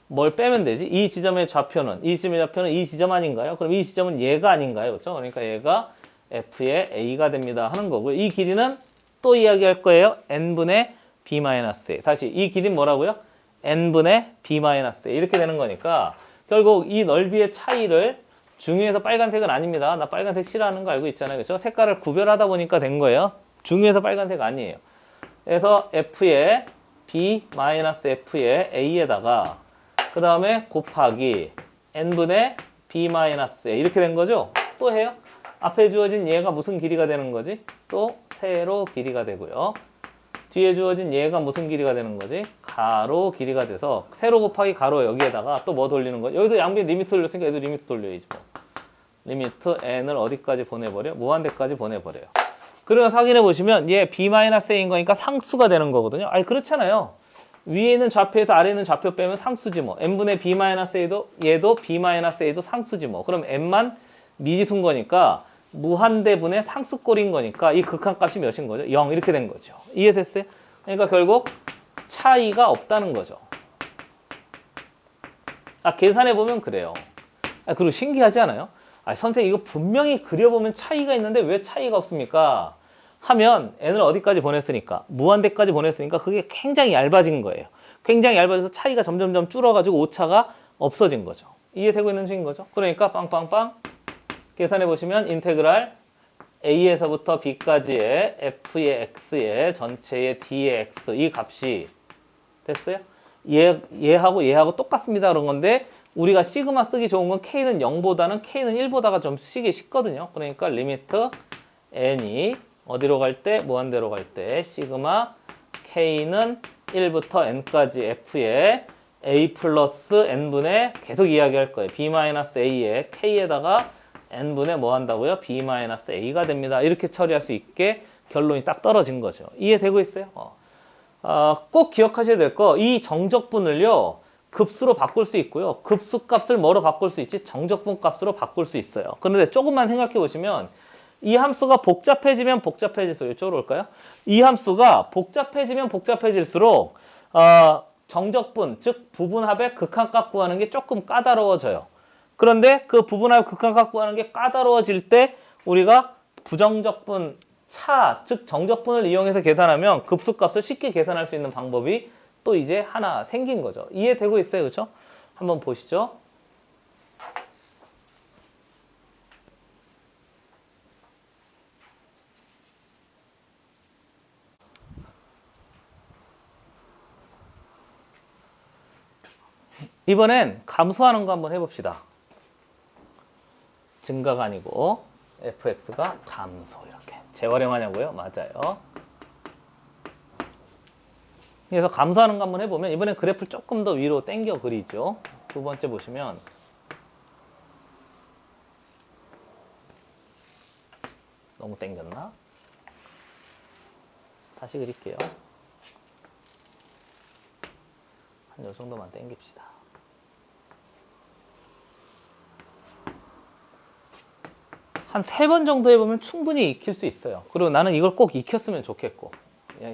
Speaker 1: 뭘 빼면 되지? 이 지점의 좌표는 이 지점 아닌가요? 그럼 이 지점은 얘가 아닌가요? 그렇죠? 그러니까 얘가 F의 A가 됩니다 하는 거고요. 이 길이는 또 이야기할 거예요. n분의 b-a. 다시 이 길이는 뭐라고요? n분의 b-a 이렇게 되는 거니까 결국 이 넓이의 차이를 중요해서 빨간색은 아닙니다. 나 빨간색 싫어하는 거 알고 있잖아요. 그렇죠? 색깔을 구별하다 보니까 된 거예요. 중요해서 빨간색 아니에요. 그래서 f의 b-f의 a에다가 그 다음에 곱하기 n분의 b-a 이렇게 된 거죠. 또 해요. 앞에 주어진 얘가 무슨 길이가 되는 거지? 또 세로 길이가 되고요. 뒤에 주어진 얘가 무슨 길이가 되는 거지? 가로 길이가 돼서 세로 곱하기 가로 여기에다가 또 뭐 돌리는 거지? 여기서 양변 리미트 돌렸으니까 얘도 리미트 돌려야지 뭐. 리미트 n을 어디까지 보내버려? 무한대까지 보내버려요. 그러면 확인해 보시면 얘 b-a인 거니까 상수가 되는 거거든요. 아니 그렇잖아요. 위에 있는 좌표에서 아래에 있는 좌표 빼면 상수지 뭐. n분의 b-a도 얘도 b-a도 상수지 뭐. 그럼 n만 미지수인 거니까 무한대분의 상수꼴인 거니까 이 극한값이 몇인 거죠? 0 이렇게 된 거죠. 이해됐어요? 그러니까 결국 차이가 없다는 거죠. 아 계산해 보면 그래요. 아, 그리고 신기하지 않아요? 아, 선생님 이거 분명히 그려보면 차이가 있는데 왜 차이가 없습니까? 하면 n을 어디까지 보냈으니까 무한대까지 보냈으니까 그게 굉장히 얇아진 거예요. 굉장히 얇아져서 차이가 점점점 줄어가지고 오차가 없어진 거죠. 이해되고 있는 중인 거죠. 그러니까 빵빵빵 계산해 보시면 인테그랄 a에서부터 b까지의 f의 x의 전체의 d의 x 이 값이 됐어요? 얘하고 얘하고 똑같습니다 그런 건데 우리가 시그마 쓰기 좋은 건 k는 0보다는 k는 1보다가 좀 쓰기 쉽거든요. 그러니까 리미트 n이 어디로 갈 때? 무한대로 갈 때 시그마 k는 1부터 n까지 f의 a 플러스 n분의 계속 이야기할 거예요. b-a의 k에다가 n분의 뭐 한다고요? b-a가 됩니다. 이렇게 처리할 수 있게 결론이 딱 떨어진 거죠. 이해되고 있어요? 꼭 기억하셔야 될 거, 이 정적분을요, 급수로 바꿀 수 있고요. 급수 값을 뭐로 바꿀 수 있지? 정적분 값으로 바꿀 수 있어요. 그런데 조금만 생각해 보시면 이 함수가 복잡해지면 복잡해질수록 이쪽으로 올까요? 이 함수가 복잡해지면 복잡해질수록 정적분, 즉 부분합의 극한값 구하는 게 조금 까다로워져요. 그런데 그 부분합 극한값 구하는 게 까다로워질 때 우리가 부정적분 차, 즉 정적분을 이용해서 계산하면 급수값을 쉽게 계산할 수 있는 방법이 또 이제 하나 생긴 거죠. 이해되고 있어요, 그렇죠? 한번 보시죠. 이번엔 감소하는 거 한번 해봅시다. 증가가 아니고 fx가 감소 이렇게 재활용하냐고요? 맞아요. 그래서 감소하는 거 한번 해보면 이번엔 그래프를 조금 더 위로 당겨 그리죠. 두 번째 보시면 너무 당겼나? 다시 그릴게요. 한 요 정도만 당깁시다. 한 3번 정도 해보면 충분히 익힐 수 있어요. 그리고 나는 이걸 꼭 익혔으면 좋겠고,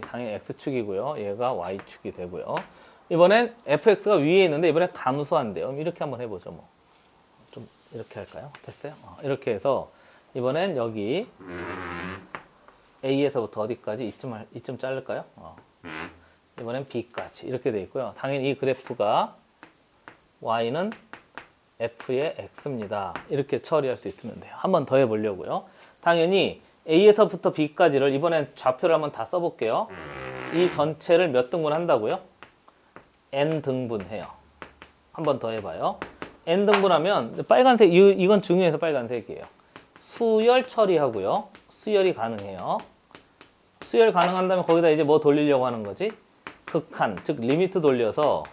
Speaker 1: 당연히 X축이고요. 얘가 Y축이 되고요. 이번엔 fx가 위에 있는데 이번엔 감소한대요. 이렇게 한번 해보죠. 뭐 좀 이렇게 할까요? 됐어요? 이렇게 해서 이번엔 여기 A에서부터 어디까지? 이쯤 자를까요? 이번엔 B까지 이렇게 돼 있고요. 당연히 이 그래프가 Y는 F의 X입니다. 이렇게 처리할 수 있으면 돼요. 한 번 더 해보려고요. 당연히 A에서부터 B까지를 이번엔 좌표를 한번 다 써볼게요. 이 전체를 몇 등분 한다고요? N 등분 해요. 한 번 더 해봐요. N 등분하면 빨간색, 이건 중요해서 빨간색이에요. 수열 처리하고요. 수열이 가능해요. 수열 가능한다면 거기다 이제 뭐 돌리려고 하는 거지? 극한, 즉 리미트 돌려서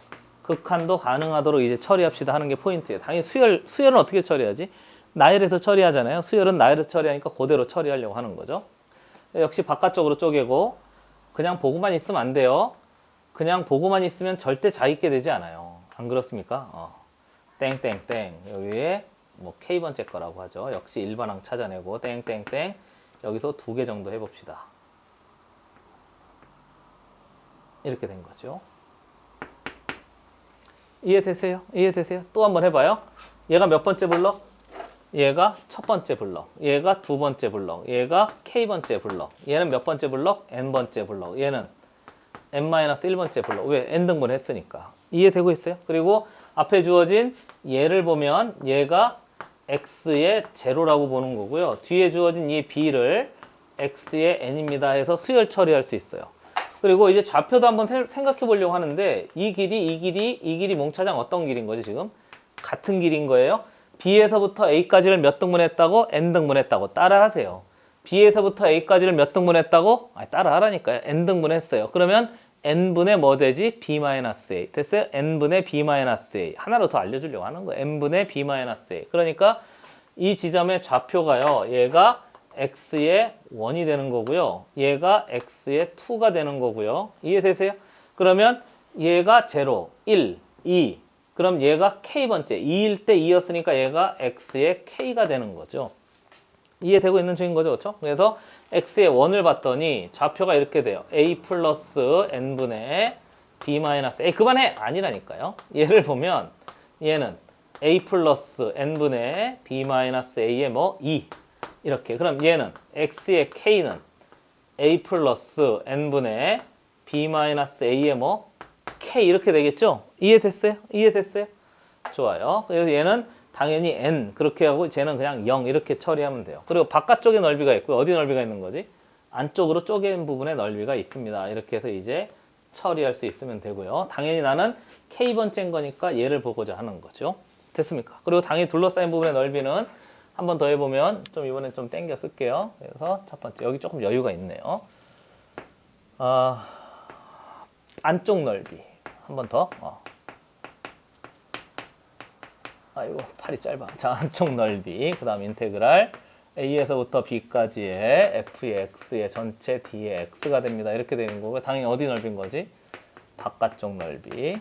Speaker 1: 극한도 가능하도록 이제 처리합시다 하는 게 포인트예요. 당연히 수열은 어떻게 처리하지? 나열해서 처리하잖아요. 수열은 나열해서 처리하니까 그대로 처리하려고 하는 거죠. 역시 바깥쪽으로 쪼개고 그냥 보고만 있으면 안 돼요. 그냥 보고만 있으면 절대 자익게 되지 않아요. 안 그렇습니까? 땡땡땡 여기에 뭐 K번째 거라고 하죠. 역시 일반항 찾아내고 땡땡땡 여기서 2개 정도 해봅시다. 이렇게 된 거죠. 이해되세요? 이해되세요? 또 한번 해봐요. 얘가 몇 번째 블럭? 얘가 첫 번째 블럭. 얘가 두 번째 블럭. 얘가 K번째 블럭. 얘는 몇 번째 블럭? N번째 블럭. 얘는 N-1번째 블럭. 왜? N등분 했으니까. 이해되고 있어요? 그리고 앞에 주어진 얘를 보면 얘가 X의 제로라고 보는 거고요. 뒤에 주어진 이 B를 X의 N입니다 해서 수열 처리할 수 있어요. 그리고 이제 좌표도 한번 생각해 보려고 하는데 이 길이 몽차장 어떤 길인 거지 지금? 같은 길인 거예요. B에서부터 A까지를 몇 등분했다고? N등분했다고. 따라하세요. B에서부터 A까지를 몇 등분했다고? 따라하라니까요. N등분했어요. 그러면 N분의 뭐 되지? B-A. 됐어요? N분의 B-A. 하나로 더 알려주려고 하는 거예요. N분의 B-A. 그러니까 이 지점의 좌표가요. 얘가 X의 1이 되는 거고요. 얘가 X의 2가 되는 거고요. 이해되세요? 그러면 얘가 0, 1, 2. 그럼 얘가 K번째. 2일 때 2였으니까 얘가 X의 K가 되는 거죠. 이해되고 있는 중인 거죠. 그렇죠? 그래서 X의 1을 봤더니 좌표가 이렇게 돼요. A 플러스 N분의 B 마이너스 A. 그만해! 아니라니까요. 얘를 보면 얘는 A 플러스 N분의 B 마이너스 A의 뭐 2. 이렇게. 그럼 얘는 X의 K는 A 플러스 N분의 B 마이너스 A의 뭐 K 이렇게 되겠죠? 이해됐어요? 이해됐어요? 좋아요. 그래서 얘는 당연히 N 그렇게 하고 쟤는 그냥 0 이렇게 처리하면 돼요. 그리고 바깥쪽에 넓이가 있고 어디 넓이가 있는 거지? 안쪽으로 쪼갠 부분에 넓이가 있습니다. 이렇게 해서 이제 처리할 수 있으면 되고요. 당연히 나는 K번째인 거니까 얘를 보고자 하는 거죠. 됐습니까? 그리고 당연히 둘러싸인 부분의 넓이는 한 번 더 해보면 좀 이번엔 좀 땡겨 쓸게요. 그래서 첫 번째 여기 조금 여유가 있네요. 안쪽 넓이 한 번 더. 아이고 팔이 짧아. 자, 안쪽 넓이 그 다음 인테그랄 A에서부터 B까지의 F의 X의 전체 D의 X가 됩니다. 이렇게 되는 거고 당연히 어디 넓인 거지? 바깥쪽 넓이.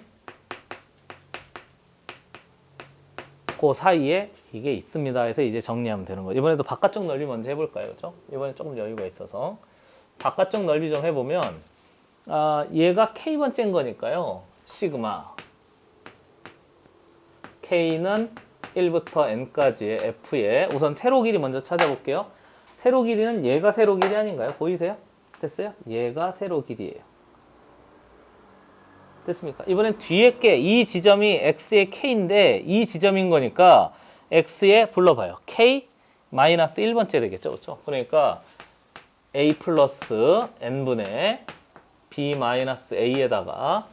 Speaker 1: 그 사이에 이게 있습니다. 해서 이제 정리하면 되는 거죠. 이번에도 바깥쪽 넓이 먼저 해볼까요? 그렇죠? 이번에 조금 여유가 있어서 바깥쪽 넓이 좀 해보면 얘가 K번째인 거니까요. 시그마 K는 1부터 N까지의 F의 우선 세로 길이 먼저 찾아볼게요. 세로 길이는 얘가 세로 길이 아닌가요? 보이세요? 됐어요? 얘가 세로 길이에요. 됐습니까? 이번엔 뒤에 게 이 지점이 X의 K인데 이 지점인 거니까 X에 불러봐요. K 마이너스 1번째 되겠죠? 그렇죠? 그러니까 A 플러스 N분의 B 마이너스 A에다가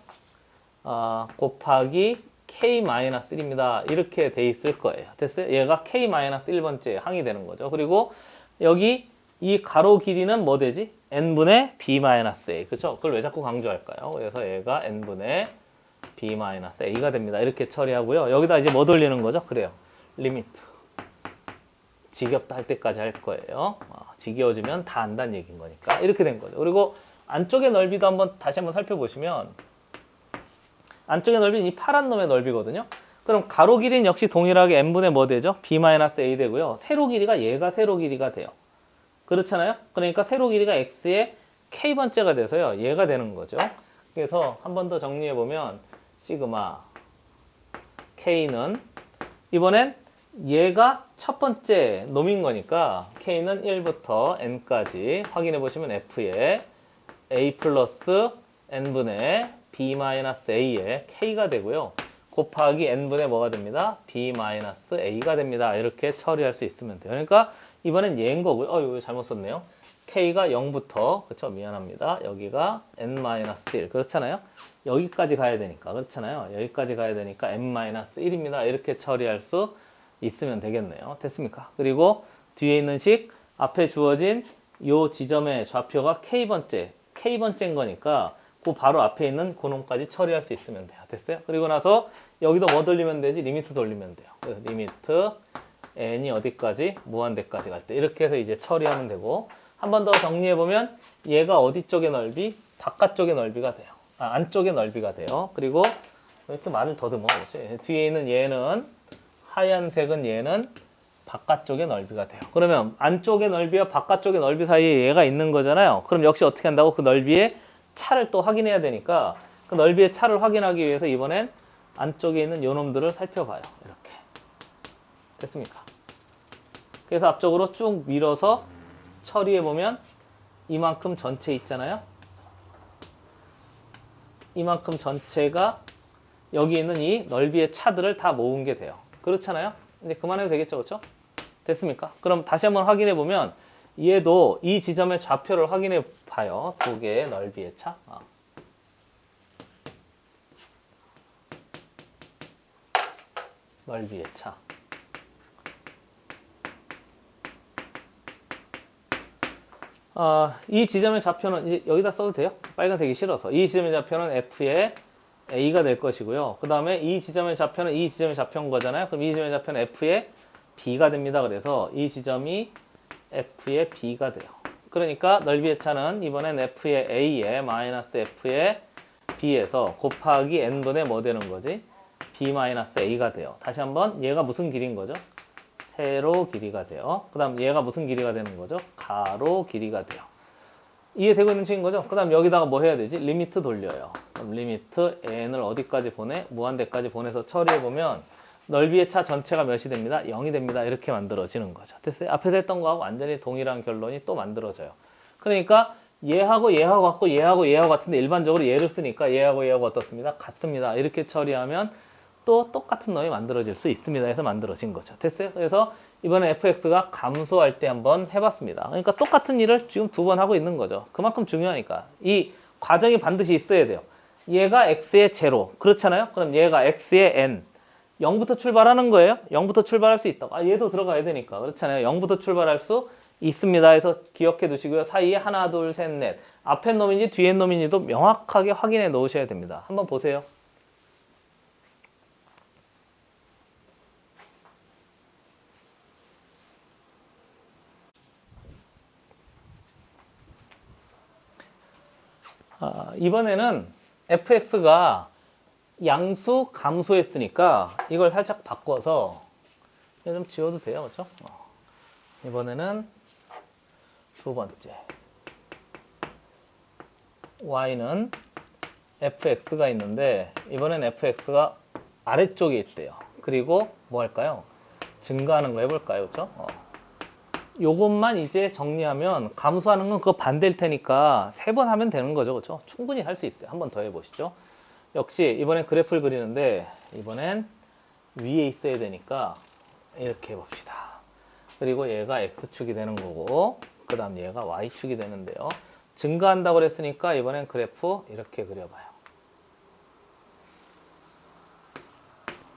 Speaker 1: 곱하기 K 마이너스 1입니다. 이렇게 돼 있을 거예요. 됐어요? 얘가 K 마이너스 1번째 항이 되는 거죠. 그리고 여기 이 가로 길이는 뭐 되지? N분의 B 마이너스 A. 그렇죠? 그걸 왜 자꾸 강조할까요? 그래서 얘가 N분의 B 마이너스 A가 됩니다. 이렇게 처리하고요. 여기다 이제 뭐 돌리는 거죠? 그래요. 리미트. 지겹다 할 때까지 할 거예요. 지겨워지면 다 안다는 얘기인 거니까. 이렇게 된 거죠. 그리고 안쪽의 넓이도 다시 한번 살펴보시면 안쪽의 넓이는 이 파란 놈의 넓이거든요. 그럼 가로 길이는 역시 동일하게 n분의 뭐 되죠? B-A 되고요. 세로 길이가 얘가 세로 길이가 돼요. 그렇잖아요? 그러니까 세로 길이가 x의 k번째가 돼서요. 얘가 되는 거죠. 그래서 한 번 더 정리해보면 시그마 k는 이번엔 얘가 첫 번째 놈인 거니까 k는 1부터 n까지 확인해보시면 f의 a 플러스 n분의 b-a의 k가 되고요. 곱하기 n분의 뭐가 됩니다? b-a가 됩니다. 이렇게 처리할 수 있으면 돼요. 그러니까 이번엔 얘인 거고요. 이거 잘못 썼네요. k가 0부터 그렇죠? 미안합니다. 여기가 n-1 그렇잖아요. 여기까지 가야 되니까 그렇잖아요. 여기까지 가야 되니까 n-1입니다. 이렇게 처리할 수 있으면 되겠네요. 됐습니까? 그리고 뒤에 있는 식 앞에 주어진 요 지점의 좌표가 k번째인 거니까 그 바로 앞에 있는 그놈까지 처리할 수 있으면 돼요. 됐어요? 그리고 나서 여기도 뭐 돌리면 되지? 리미트 돌리면 돼요. 그래서 리미트 n이 어디까지? 무한대까지 갈 때 이렇게 해서 이제 처리하면 되고 한 번 더 정리해보면 얘가 어디 쪽의 넓이? 바깥쪽의 넓이가 돼요. 안쪽의 넓이가 돼요. 그리고 이렇게 말을 더듬어. 그렇지? 뒤에 있는 얘는 하얀색은 얘는 바깥쪽의 넓이가 돼요. 그러면 안쪽의 넓이와 바깥쪽의 넓이 사이에 얘가 있는 거잖아요. 그럼 역시 어떻게 한다고? 그 넓이의 차를 또 확인해야 되니까 그 넓이의 차를 확인하기 위해서 이번엔 안쪽에 있는 요 놈들을 살펴봐요. 이렇게. 됐습니까? 그래서 앞쪽으로 쭉 밀어서 처리해보면 이만큼 전체 있잖아요. 이만큼 전체가 여기 있는 이 넓이의 차들을 다 모은 게 돼요. 그렇잖아요? 이제 그만해도 되겠죠? 그렇죠? 됐습니까? 그럼 다시 한번 확인해 보면 얘도 이 지점의 좌표를 확인해 봐요. 두 개의 넓이의 차. 넓이의 차. 이 지점의 좌표는 이제 여기다 써도 돼요? 빨간색이 싫어서. 이 지점의 좌표는 F의 A가 될 것이고요. 그 다음에 이 지점의 좌표는 이 지점의 좌표인 거잖아요. 그럼 이 지점의 좌표는 F의 B가 됩니다. 그래서 이 지점이 F의 B가 돼요. 그러니까 넓이의 차는 이번엔 F의 A에 마이너스 F의 B에서 곱하기 N분의 뭐 되는 거지? B 마이너스 A가 돼요. 다시 한번 얘가 무슨 길이인 거죠? 세로 길이가 돼요. 그 다음 얘가 무슨 길이가 되는 거죠? 가로 길이가 돼요. 이해되고 있는 친구인 거죠? 그 다음 여기다가 뭐 해야 되지? 리미트 돌려요. 그럼 리미트 n을 어디까지 보내? 무한대까지 보내서 처리해보면 넓이의 차 전체가 몇이 됩니다? 0이 됩니다. 이렇게 만들어지는 거죠. 됐어요? 앞에서 했던 거하고 완전히 동일한 결론이 또 만들어져요. 그러니까 얘하고 얘하고 같고 얘하고 얘하고 같은데 일반적으로 얘를 쓰니까 얘하고 얘하고 어떻습니다? 같습니다. 이렇게 처리하면 또 똑같은 놈이 만들어질 수 있습니다. 해서 만들어진 거죠. 됐어요? 그래서 이번에 fx가 감소할 때 한번 해봤습니다. 그러니까 똑같은 일을 지금 두 번 하고 있는 거죠. 그만큼 중요하니까. 이 과정이 반드시 있어야 돼요. 얘가 x의 제로. 그렇잖아요? 그럼 얘가 x의 n. 0부터 출발하는 거예요. 0부터 출발할 수 있다고. 얘도 들어가야 되니까. 그렇잖아요. 0부터 출발할 수 있습니다. 해서 기억해 두시고요. 사이에 하나, 둘, 셋, 넷. 앞에 놈인지 뒤에 놈인지도 명확하게 확인해 놓으셔야 됩니다. 한번 보세요. 이번에는 fx가 양수 감소했으니까 이걸 살짝 바꿔서 이거 좀 지워도 돼요. 그렇죠? 이번에는 두 번째 y는 fx가 있는데 이번엔 fx가 아래쪽에 있대요. 그리고 뭐 할까요? 증가하는 거 해볼까요? 그렇죠? 요것만 이제 정리하면 감소하는 건 그거 반대일 테니까 세 번 하면 되는 거죠. 그렇죠? 충분히 할 수 있어요. 한 번 더 해보시죠. 역시 이번엔 그래프를 그리는데 이번엔 위에 있어야 되니까 이렇게 해봅시다. 그리고 얘가 X축이 되는 거고 그 다음 얘가 Y축이 되는데요. 증가한다고 그랬으니까 이번엔 그래프 이렇게 그려봐요.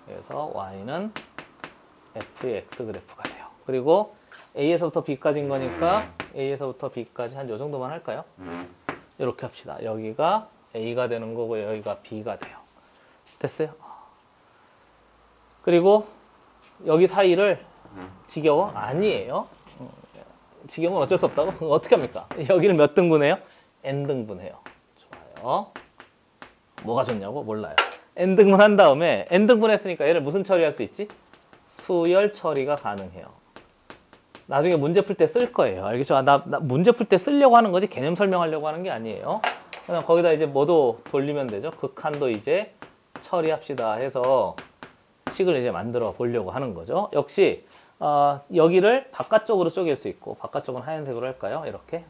Speaker 1: 그래서 Y는 F의 X 그래프가 돼요. 그리고 A에서부터 B까지인 거니까 A에서부터 B까지 한 요 정도만 할까요? 이렇게 합시다. 여기가 A가 되는 거고 여기가 B가 돼요. 됐어요? 그리고 여기 사이를 지겨워? 아니에요. 지겨우면 어쩔 수 없다고? 어떻게 합니까? 여기를 몇 등분해요? N등분해요. 좋아요. 뭐가 좋냐고? 몰라요. N등분 한 다음에 N등분 했으니까 얘를 무슨 처리할 수 있지? 수열 처리가 가능해요. 나중에 문제 풀 때 쓸 거예요. 알겠죠? 나 문제 풀 때 쓰려고 하는 거지 개념 설명하려고 하는 게 아니에요. 그냥 거기다 이제 뭐도 돌리면 되죠. 극한도 이제 처리합시다 해서 식을 이제 만들어 보려고 하는 거죠. 역시 여기를 바깥쪽으로 쪼갤 수 있고 바깥쪽은 하얀색으로 할까요? 이렇게.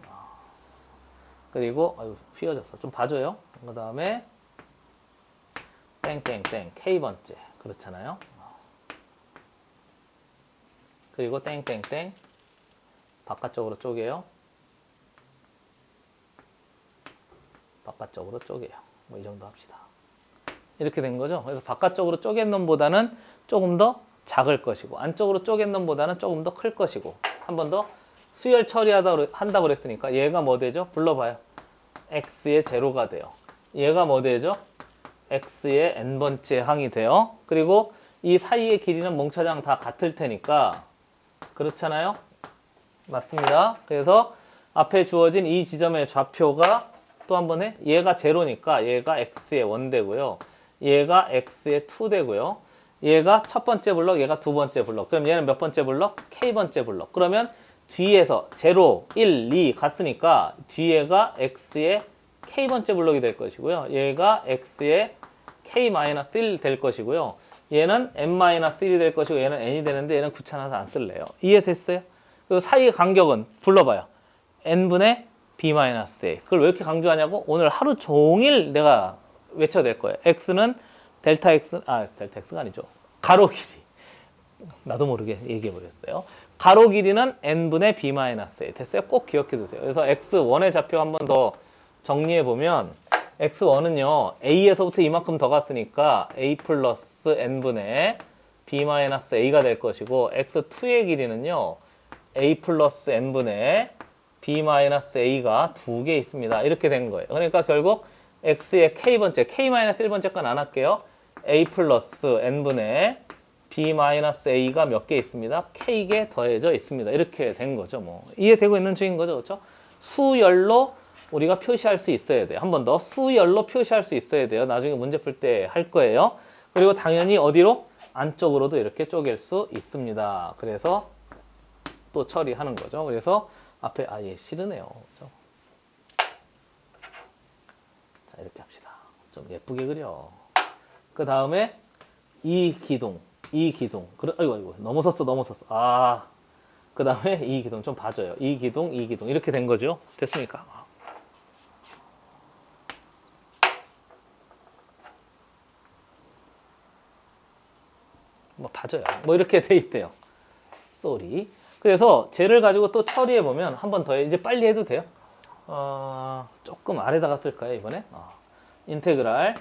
Speaker 1: 그리고 휘어졌어. 좀 봐줘요. 그 다음에 땡땡땡 K번째. 그렇잖아요. 그리고 땡땡땡 바깥쪽으로 쪼개요. 바깥쪽으로 쪼개요. 뭐 이 정도 합시다. 이렇게 된 거죠. 그래서 바깥쪽으로 쪼갠 놈보다는 조금 더 작을 것이고 안쪽으로 쪼갠 놈보다는 조금 더 클 것이고 한 번 더 수열 처리한다고 그랬으니까 얘가 뭐 되죠? 불러봐요. x의 제로가 돼요. 얘가 뭐 되죠? x의 n번째 항이 돼요. 그리고 이 사이의 길이는 몽차장 다 같을 테니까 그렇잖아요? 맞습니다. 그래서 앞에 주어진 이 지점의 좌표가 또 한 번 해. 얘가 제로니까 얘가 x의 1 되고요. 얘가 x의 2 되고요. 얘가 첫 번째 블럭, 얘가 두 번째 블럭. 그럼 얘는 몇 번째 블럭? k번째 블럭. 그러면 뒤에서 0, 1, 2 갔으니까 뒤에가 x의 k번째 블럭이 될 것이고요. 얘가 x의 k-1 될 것이고요. 얘는 n-1이 될 것이고 얘는 n이 되는데 얘는 귀찮아서 안 쓸래요. 이해됐어요? 그리고 사이의 간격은 불러봐요. n분의 b-a. 그걸 왜 이렇게 강조하냐고? 오늘 하루 종일 내가 외쳐낼 거예요. x는 델타 x가 아니죠. 가로 길이. 나도 모르게 얘기해 버렸어요. 가로 길이는 n분의 b-a. 됐어요? 꼭 기억해 두세요. 그래서 x1의 좌표 한 번 더 정리해 보면 x1은요. a에서부터 이만큼 더 갔으니까 a 플러스 n분의 b-a가 될 것이고 x2의 길이는요. a 플러스 n분의 b-a가 두 개 있습니다. 이렇게 된 거예요. 그러니까 결국 x의 k번째, k-1번째 건 안 할게요. a 플러스 n분의 b-a가 몇 개 있습니다. k개 더해져 있습니다. 이렇게 된 거죠. 뭐 이해되고 있는 중인 거죠. 그렇죠? 수열로 우리가 표시할 수 있어야 돼요. 한 번 더 수열로 표시할 수 있어야 돼요. 나중에 문제 풀 때 할 거예요. 그리고 당연히 어디로? 안쪽으로도 이렇게 쪼갤 수 있습니다. 그래서 또 처리하는 거죠. 그래서 앞에 얘 싫으네요. 그렇죠? 자, 이렇게 합시다. 좀 예쁘게 그려. 그 다음에 이 기둥. 아이고, 넘어섰어. 그 다음에 이 기둥 좀 봐줘요. 이 기둥. 이렇게 된 거죠. 됐습니까? 뭐 봐줘요. 뭐 이렇게 돼 있대요. 쏘리. 그래서 쟤를 가지고 또 처리해 보면 한 번 더 이제 빨리 해도 돼요. 조금 아래다가 쓸까요 이번에? 인테그랄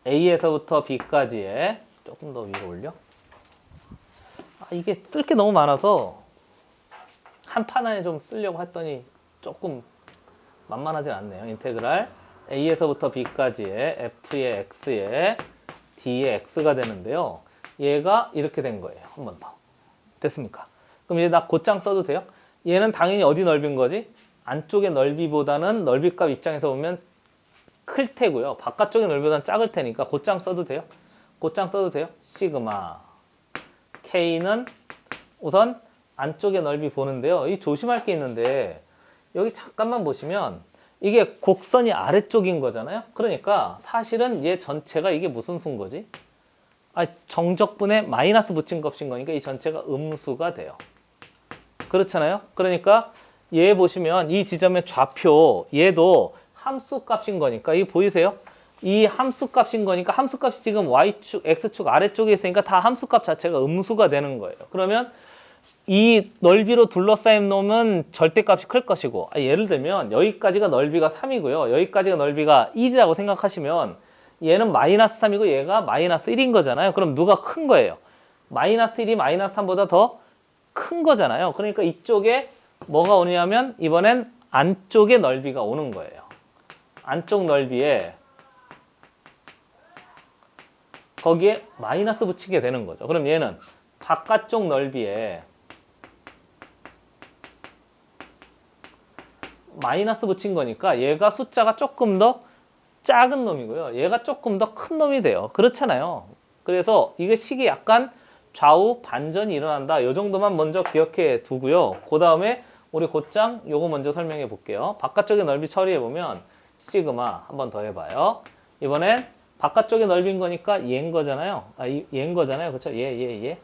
Speaker 1: a에서부터 b까지의 조금 더 위로 올려. 이게 쓸 게 너무 많아서 한 판 안에 좀 쓰려고 했더니 조금 만만하진 않네요. 인테그랄 a에서부터 b까지의 f의 x의 d의 x가 되는데요. 얘가 이렇게 된 거예요. 한 번 더. 됐습니까? 그럼 이제 나 곧장 써도 돼요? 얘는 당연히 어디 넓인 거지? 안쪽의 넓이보다는 넓이값 입장에서 보면 클 테고요. 바깥쪽의 넓이보다는 작을 테니까 곧장 써도 돼요? 곧장 써도 돼요? 시그마 K는 우선 안쪽의 넓이 보는데요. 이 조심할 게 있는데 여기 잠깐만 보시면 이게 곡선이 아래쪽인 거잖아요. 그러니까 사실은 얘 전체가 이게 무슨 수인 거지? 정적분에 마이너스 붙인 값인 거니까 이 전체가 음수가 돼요. 그렇잖아요. 그러니까 얘 보시면 이 지점의 좌표 얘도 함수 값인 거니까 이거 보이세요? 이 함수 값인 거니까 함수 값이 지금 y축, x축 아래쪽에 있으니까 다 함수 값 자체가 음수가 되는 거예요. 그러면 이 넓이로 둘러싸인 놈은 절대값이 클 것이고 예를 들면 여기까지가 넓이가 3이고요. 여기까지가 넓이가 1이라고 생각하시면 얘는 마이너스 3이고 얘가 마이너스 1인 거잖아요. 그럼 누가 큰 거예요? 마이너스 1이 마이너스 3보다 더 큰 거잖아요. 그러니까 이쪽에 뭐가 오냐면 이번엔 안쪽의 넓이가 오는 거예요. 안쪽 넓이에 거기에 마이너스 붙이게 되는 거죠. 그럼 얘는 바깥쪽 넓이에 마이너스 붙인 거니까 얘가 숫자가 조금 더 작은 놈이고요. 얘가 조금 더 큰 놈이 돼요. 그렇잖아요. 그래서 이게 식이 약간 좌우 반전이 일어난다. 이 정도만 먼저 기억해 두고요. 그 다음에 우리 곧장 요거 먼저 설명해 볼게요. 바깥쪽의 넓이 처리해 보면 시그마 한 번 더 해봐요. 이번엔 바깥쪽의 넓이인 거니까 얘인 거잖아요. 얘인 거잖아요. 그렇죠? 얘.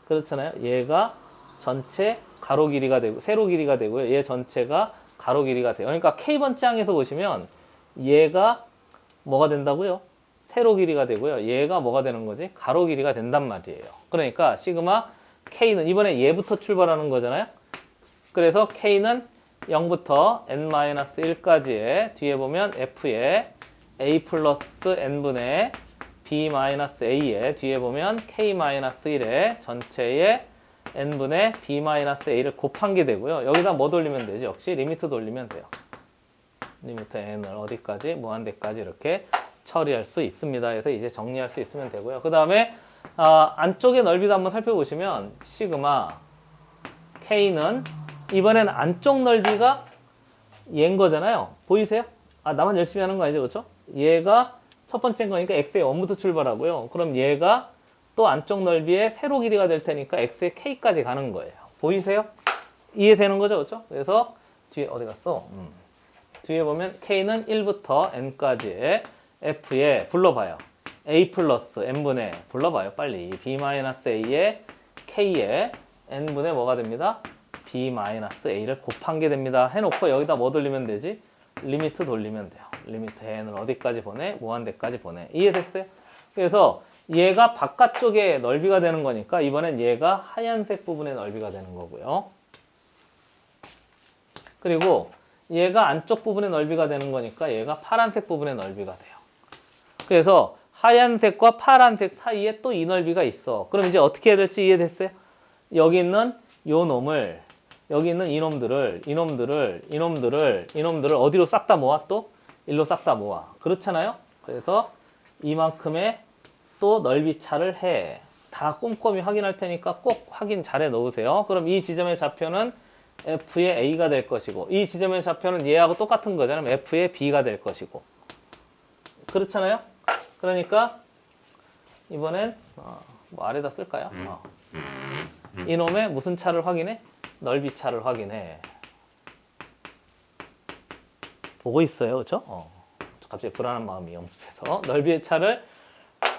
Speaker 1: 그렇잖아요. 얘가 전체 가로 길이가 되고 세로 길이가 되고요. 얘 전체가 가로 길이가 돼요. 그러니까 K번째 항에서 보시면 얘가 뭐가 된다고요? 세로 길이가 되고요. 얘가 뭐가 되는 거지? 가로 길이가 된단 말이에요. 그러니까 시그마 K는 이번에 얘부터 출발하는 거잖아요. 그래서 K는 0부터 n-1까지의 뒤에 보면 F의 a 플러스 n분의 b-a의 뒤에 보면 k-1의 전체의 n분의 b-a를 곱한 게 되고요. 여기다 뭐 돌리면 되지? 역시 리미트 돌리면 돼요. 리미트 n을 어디까지? 무한대까지 이렇게 처리할 수 있습니다. 그래서 이제 정리할 수 있으면 되고요. 그 다음에 안쪽의 넓이도 한번 살펴보시면 시그마 K는 이번엔 안쪽 넓이가 얘인 거잖아요. 보이세요? 나만 열심히 하는 거 아니죠? 그렇죠? 얘가 첫 번째인 거니까 x의 1부터 출발하고요. 그럼 얘가 또 안쪽 넓이의 세로 길이가 될 테니까 x의 k까지 가는 거예요. 보이세요? 이해되는 거죠? 그렇죠? 그래서 뒤에 어디 갔어? 뒤에 보면 k는 1부터 n까지의 f에 불러봐요. a 플러스 n분의 불러봐요. 빨리. b-a의 k에 n분의 뭐가 됩니다? b-a를 곱한 게 됩니다. 해놓고 여기다 뭐 돌리면 되지? 리미트 돌리면 돼요. 리미트 n을 어디까지 보내? 무한대까지 보내. 이해됐어요? 그래서 얘가 바깥쪽의 넓이가 되는 거니까 이번엔 얘가 하얀색 부분의 넓이가 되는 거고요. 그리고 얘가 안쪽 부분의 넓이가 되는 거니까 얘가 파란색 부분의 넓이가 돼요. 그래서 하얀색과 파란색 사이에 또 이 넓이가 있어. 그럼 이제 어떻게 해야 될지 이해됐어요? 여기 있는 요 놈을, 여기 있는 이놈들을 어디로 싹 다 모아? 또 일로 싹 다 모아. 그렇잖아요? 그래서 이만큼의 또 넓이 차를 해. 다 꼼꼼히 확인할 테니까 꼭 확인 잘해 놓으세요. 그럼 이 지점의 좌표는 F의 A가 될 것이고, 이 지점의 좌표는 얘하고 똑같은 거잖아요. F의 B가 될 것이고. 그렇잖아요? 그러니까 이번엔 뭐 아래다 쓸까요? 이놈의 무슨 차를 확인해? 넓이 차를 확인해. 보고 있어요, 그렇죠? 갑자기 불안한 마음이 엄습해서 넓이의 차를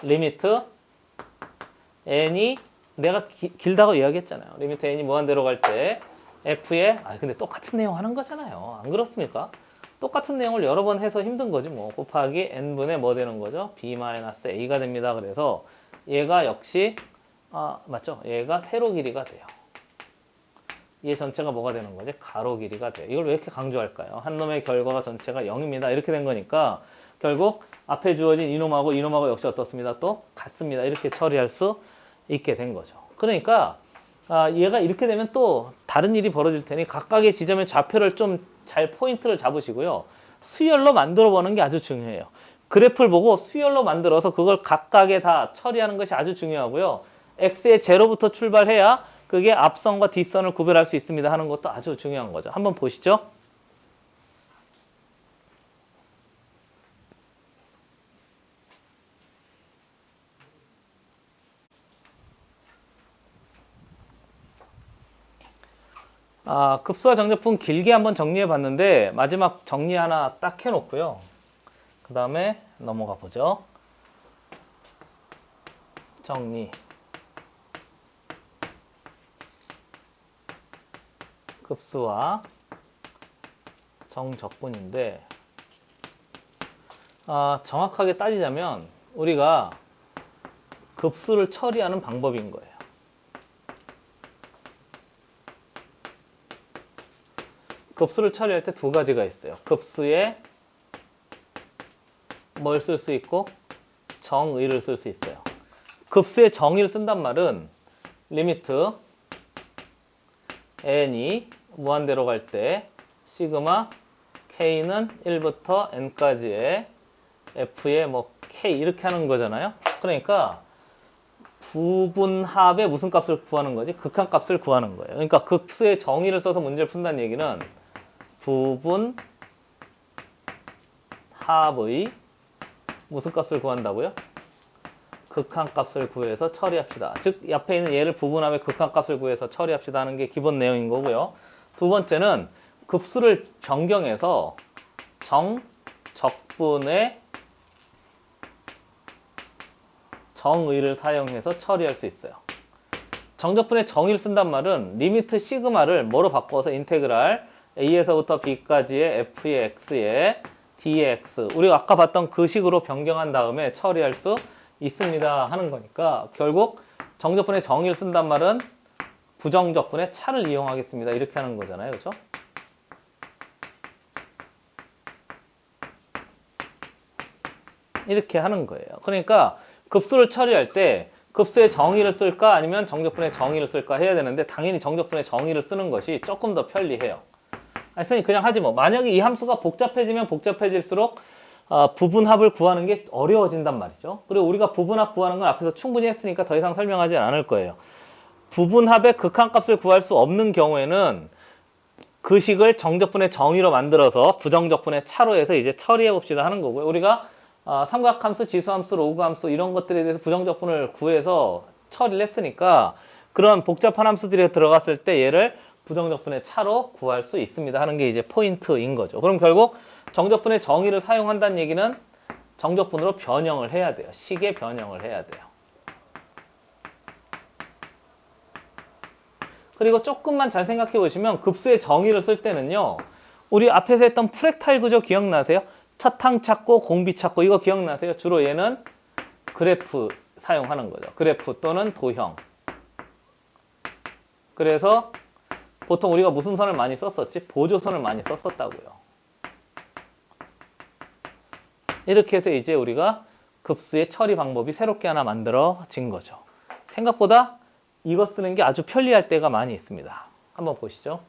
Speaker 1: 리미트 n이 내가 길다고 이야기했잖아요. 리미트 n이 무한대로 갈 때 f의 근데 똑같은 내용 하는 거잖아요. 안 그렇습니까? 똑같은 내용을 여러 번 해서 힘든 거지 뭐. 곱하기 n분의 뭐 되는 거죠? b-a가 됩니다. 그래서 얘가 역시 맞죠? 얘가 세로 길이가 돼요. 얘 전체가 뭐가 되는 거지? 가로 길이가 돼요. 이걸 왜 이렇게 강조할까요? 한 놈의 결과가 전체가 0입니다. 이렇게 된 거니까 결국 앞에 주어진 이놈하고 역시 어떻습니다? 또 같습니다. 이렇게 처리할 수 있게 된 거죠. 그러니까 얘가 이렇게 되면 또 다른 일이 벌어질 테니 각각의 지점의 좌표를 좀 잘 포인트를 잡으시고요. 수열로 만들어 보는 게 아주 중요해요. 그래프를 보고 수열로 만들어서 그걸 각각에 다 처리하는 것이 아주 중요하고요. x의 제로부터 출발해야 그게 앞선과 뒷선을 구별할 수 있습니다 하는 것도 아주 중요한 거죠. 한번 보시죠. 급수와 정제품 길게 한번 정리해 봤는데 마지막 정리 하나 딱 해놓고요. 그 다음에 넘어가 보죠. 정리. 급수와 정적분인데 정확하게 따지자면 우리가 급수를 처리하는 방법인 거예요. 급수를 처리할 때 두 가지가 있어요. 급수에 뭘 쓸 수 있고 정의를 쓸 수 있어요. 급수에 정의를 쓴단 말은 리미트 n이 무한대로 갈 때 시그마 k는 1부터 n까지의 f의 뭐 k 이렇게 하는 거잖아요. 그러니까 부분합의 무슨 값을 구하는 거지? 극한값을 구하는 거예요. 그러니까 급수의 정의를 써서 문제를 푼다는 얘기는 부분합의 무슨 값을 구한다고요? 극한값을 구해서 처리합시다. 즉 옆에 있는 얘를 부분합의 극한값을 구해서 처리합시다 하는 게 기본 내용인 거고요. 두 번째는 급수를 변경해서 정적분의 정의를 사용해서 처리할 수 있어요. 정적분의 정의를 쓴단 말은 리미트 시그마를 뭐로 바꿔서 인테그랄 a에서부터 b까지의 f의 x의 d의 x 우리가 아까 봤던 그 식으로 변경한 다음에 처리할 수 있습니다 하는 거니까 결국 정적분의 정의를 쓴단 말은 부정적분의 차를 이용하겠습니다 이렇게 하는 거잖아요. 그렇죠? 이렇게 하는 거예요. 그러니까 급수를 처리할 때 급수의 정의를 쓸까 아니면 정적분의 정의를 쓸까 해야 되는데 당연히 정적분의 정의를 쓰는 것이 조금 더 편리해요. 아니 선생님 그냥 하지 뭐. 만약에 이 함수가 복잡해지면 복잡해질수록 부분합을 구하는 게 어려워진단 말이죠. 그리고 우리가 부분합 구하는 건 앞에서 충분히 했으니까 더 이상 설명하지 않을 거예요. 부분합의 극한값을 구할 수 없는 경우에는 그 식을 정적분의 정의로 만들어서 부정적분의 차로 해서 이제 처리해 봅시다 하는 거고요. 우리가 삼각함수, 지수함수, 로그함수 이런 것들에 대해서 부정적분을 구해서 처리를 했으니까 그런 복잡한 함수들이 들어갔을 때 얘를 부정적분의 차로 구할 수 있습니다 하는 게 이제 포인트인 거죠. 그럼 결국 정적분의 정의를 사용한다는 얘기는 정적분으로 변형을 해야 돼요. 식의 변형을 해야 돼요. 그리고 조금만 잘 생각해 보시면 급수의 정의를 쓸 때는요. 우리 앞에서 했던 프랙탈 구조 기억나세요? 첫항 찾고 공비 찾고 이거 기억나세요? 주로 얘는 그래프 사용하는 거죠. 그래프 또는 도형. 그래서 보통 우리가 무슨 선을 많이 썼었지? 보조선을 많이 썼었다고요. 이렇게 해서 이제 우리가 급수의 처리 방법이 새롭게 하나 만들어진 거죠. 생각보다 이거 쓰는 게 아주 편리할 때가 많이 있습니다. 한번 보시죠.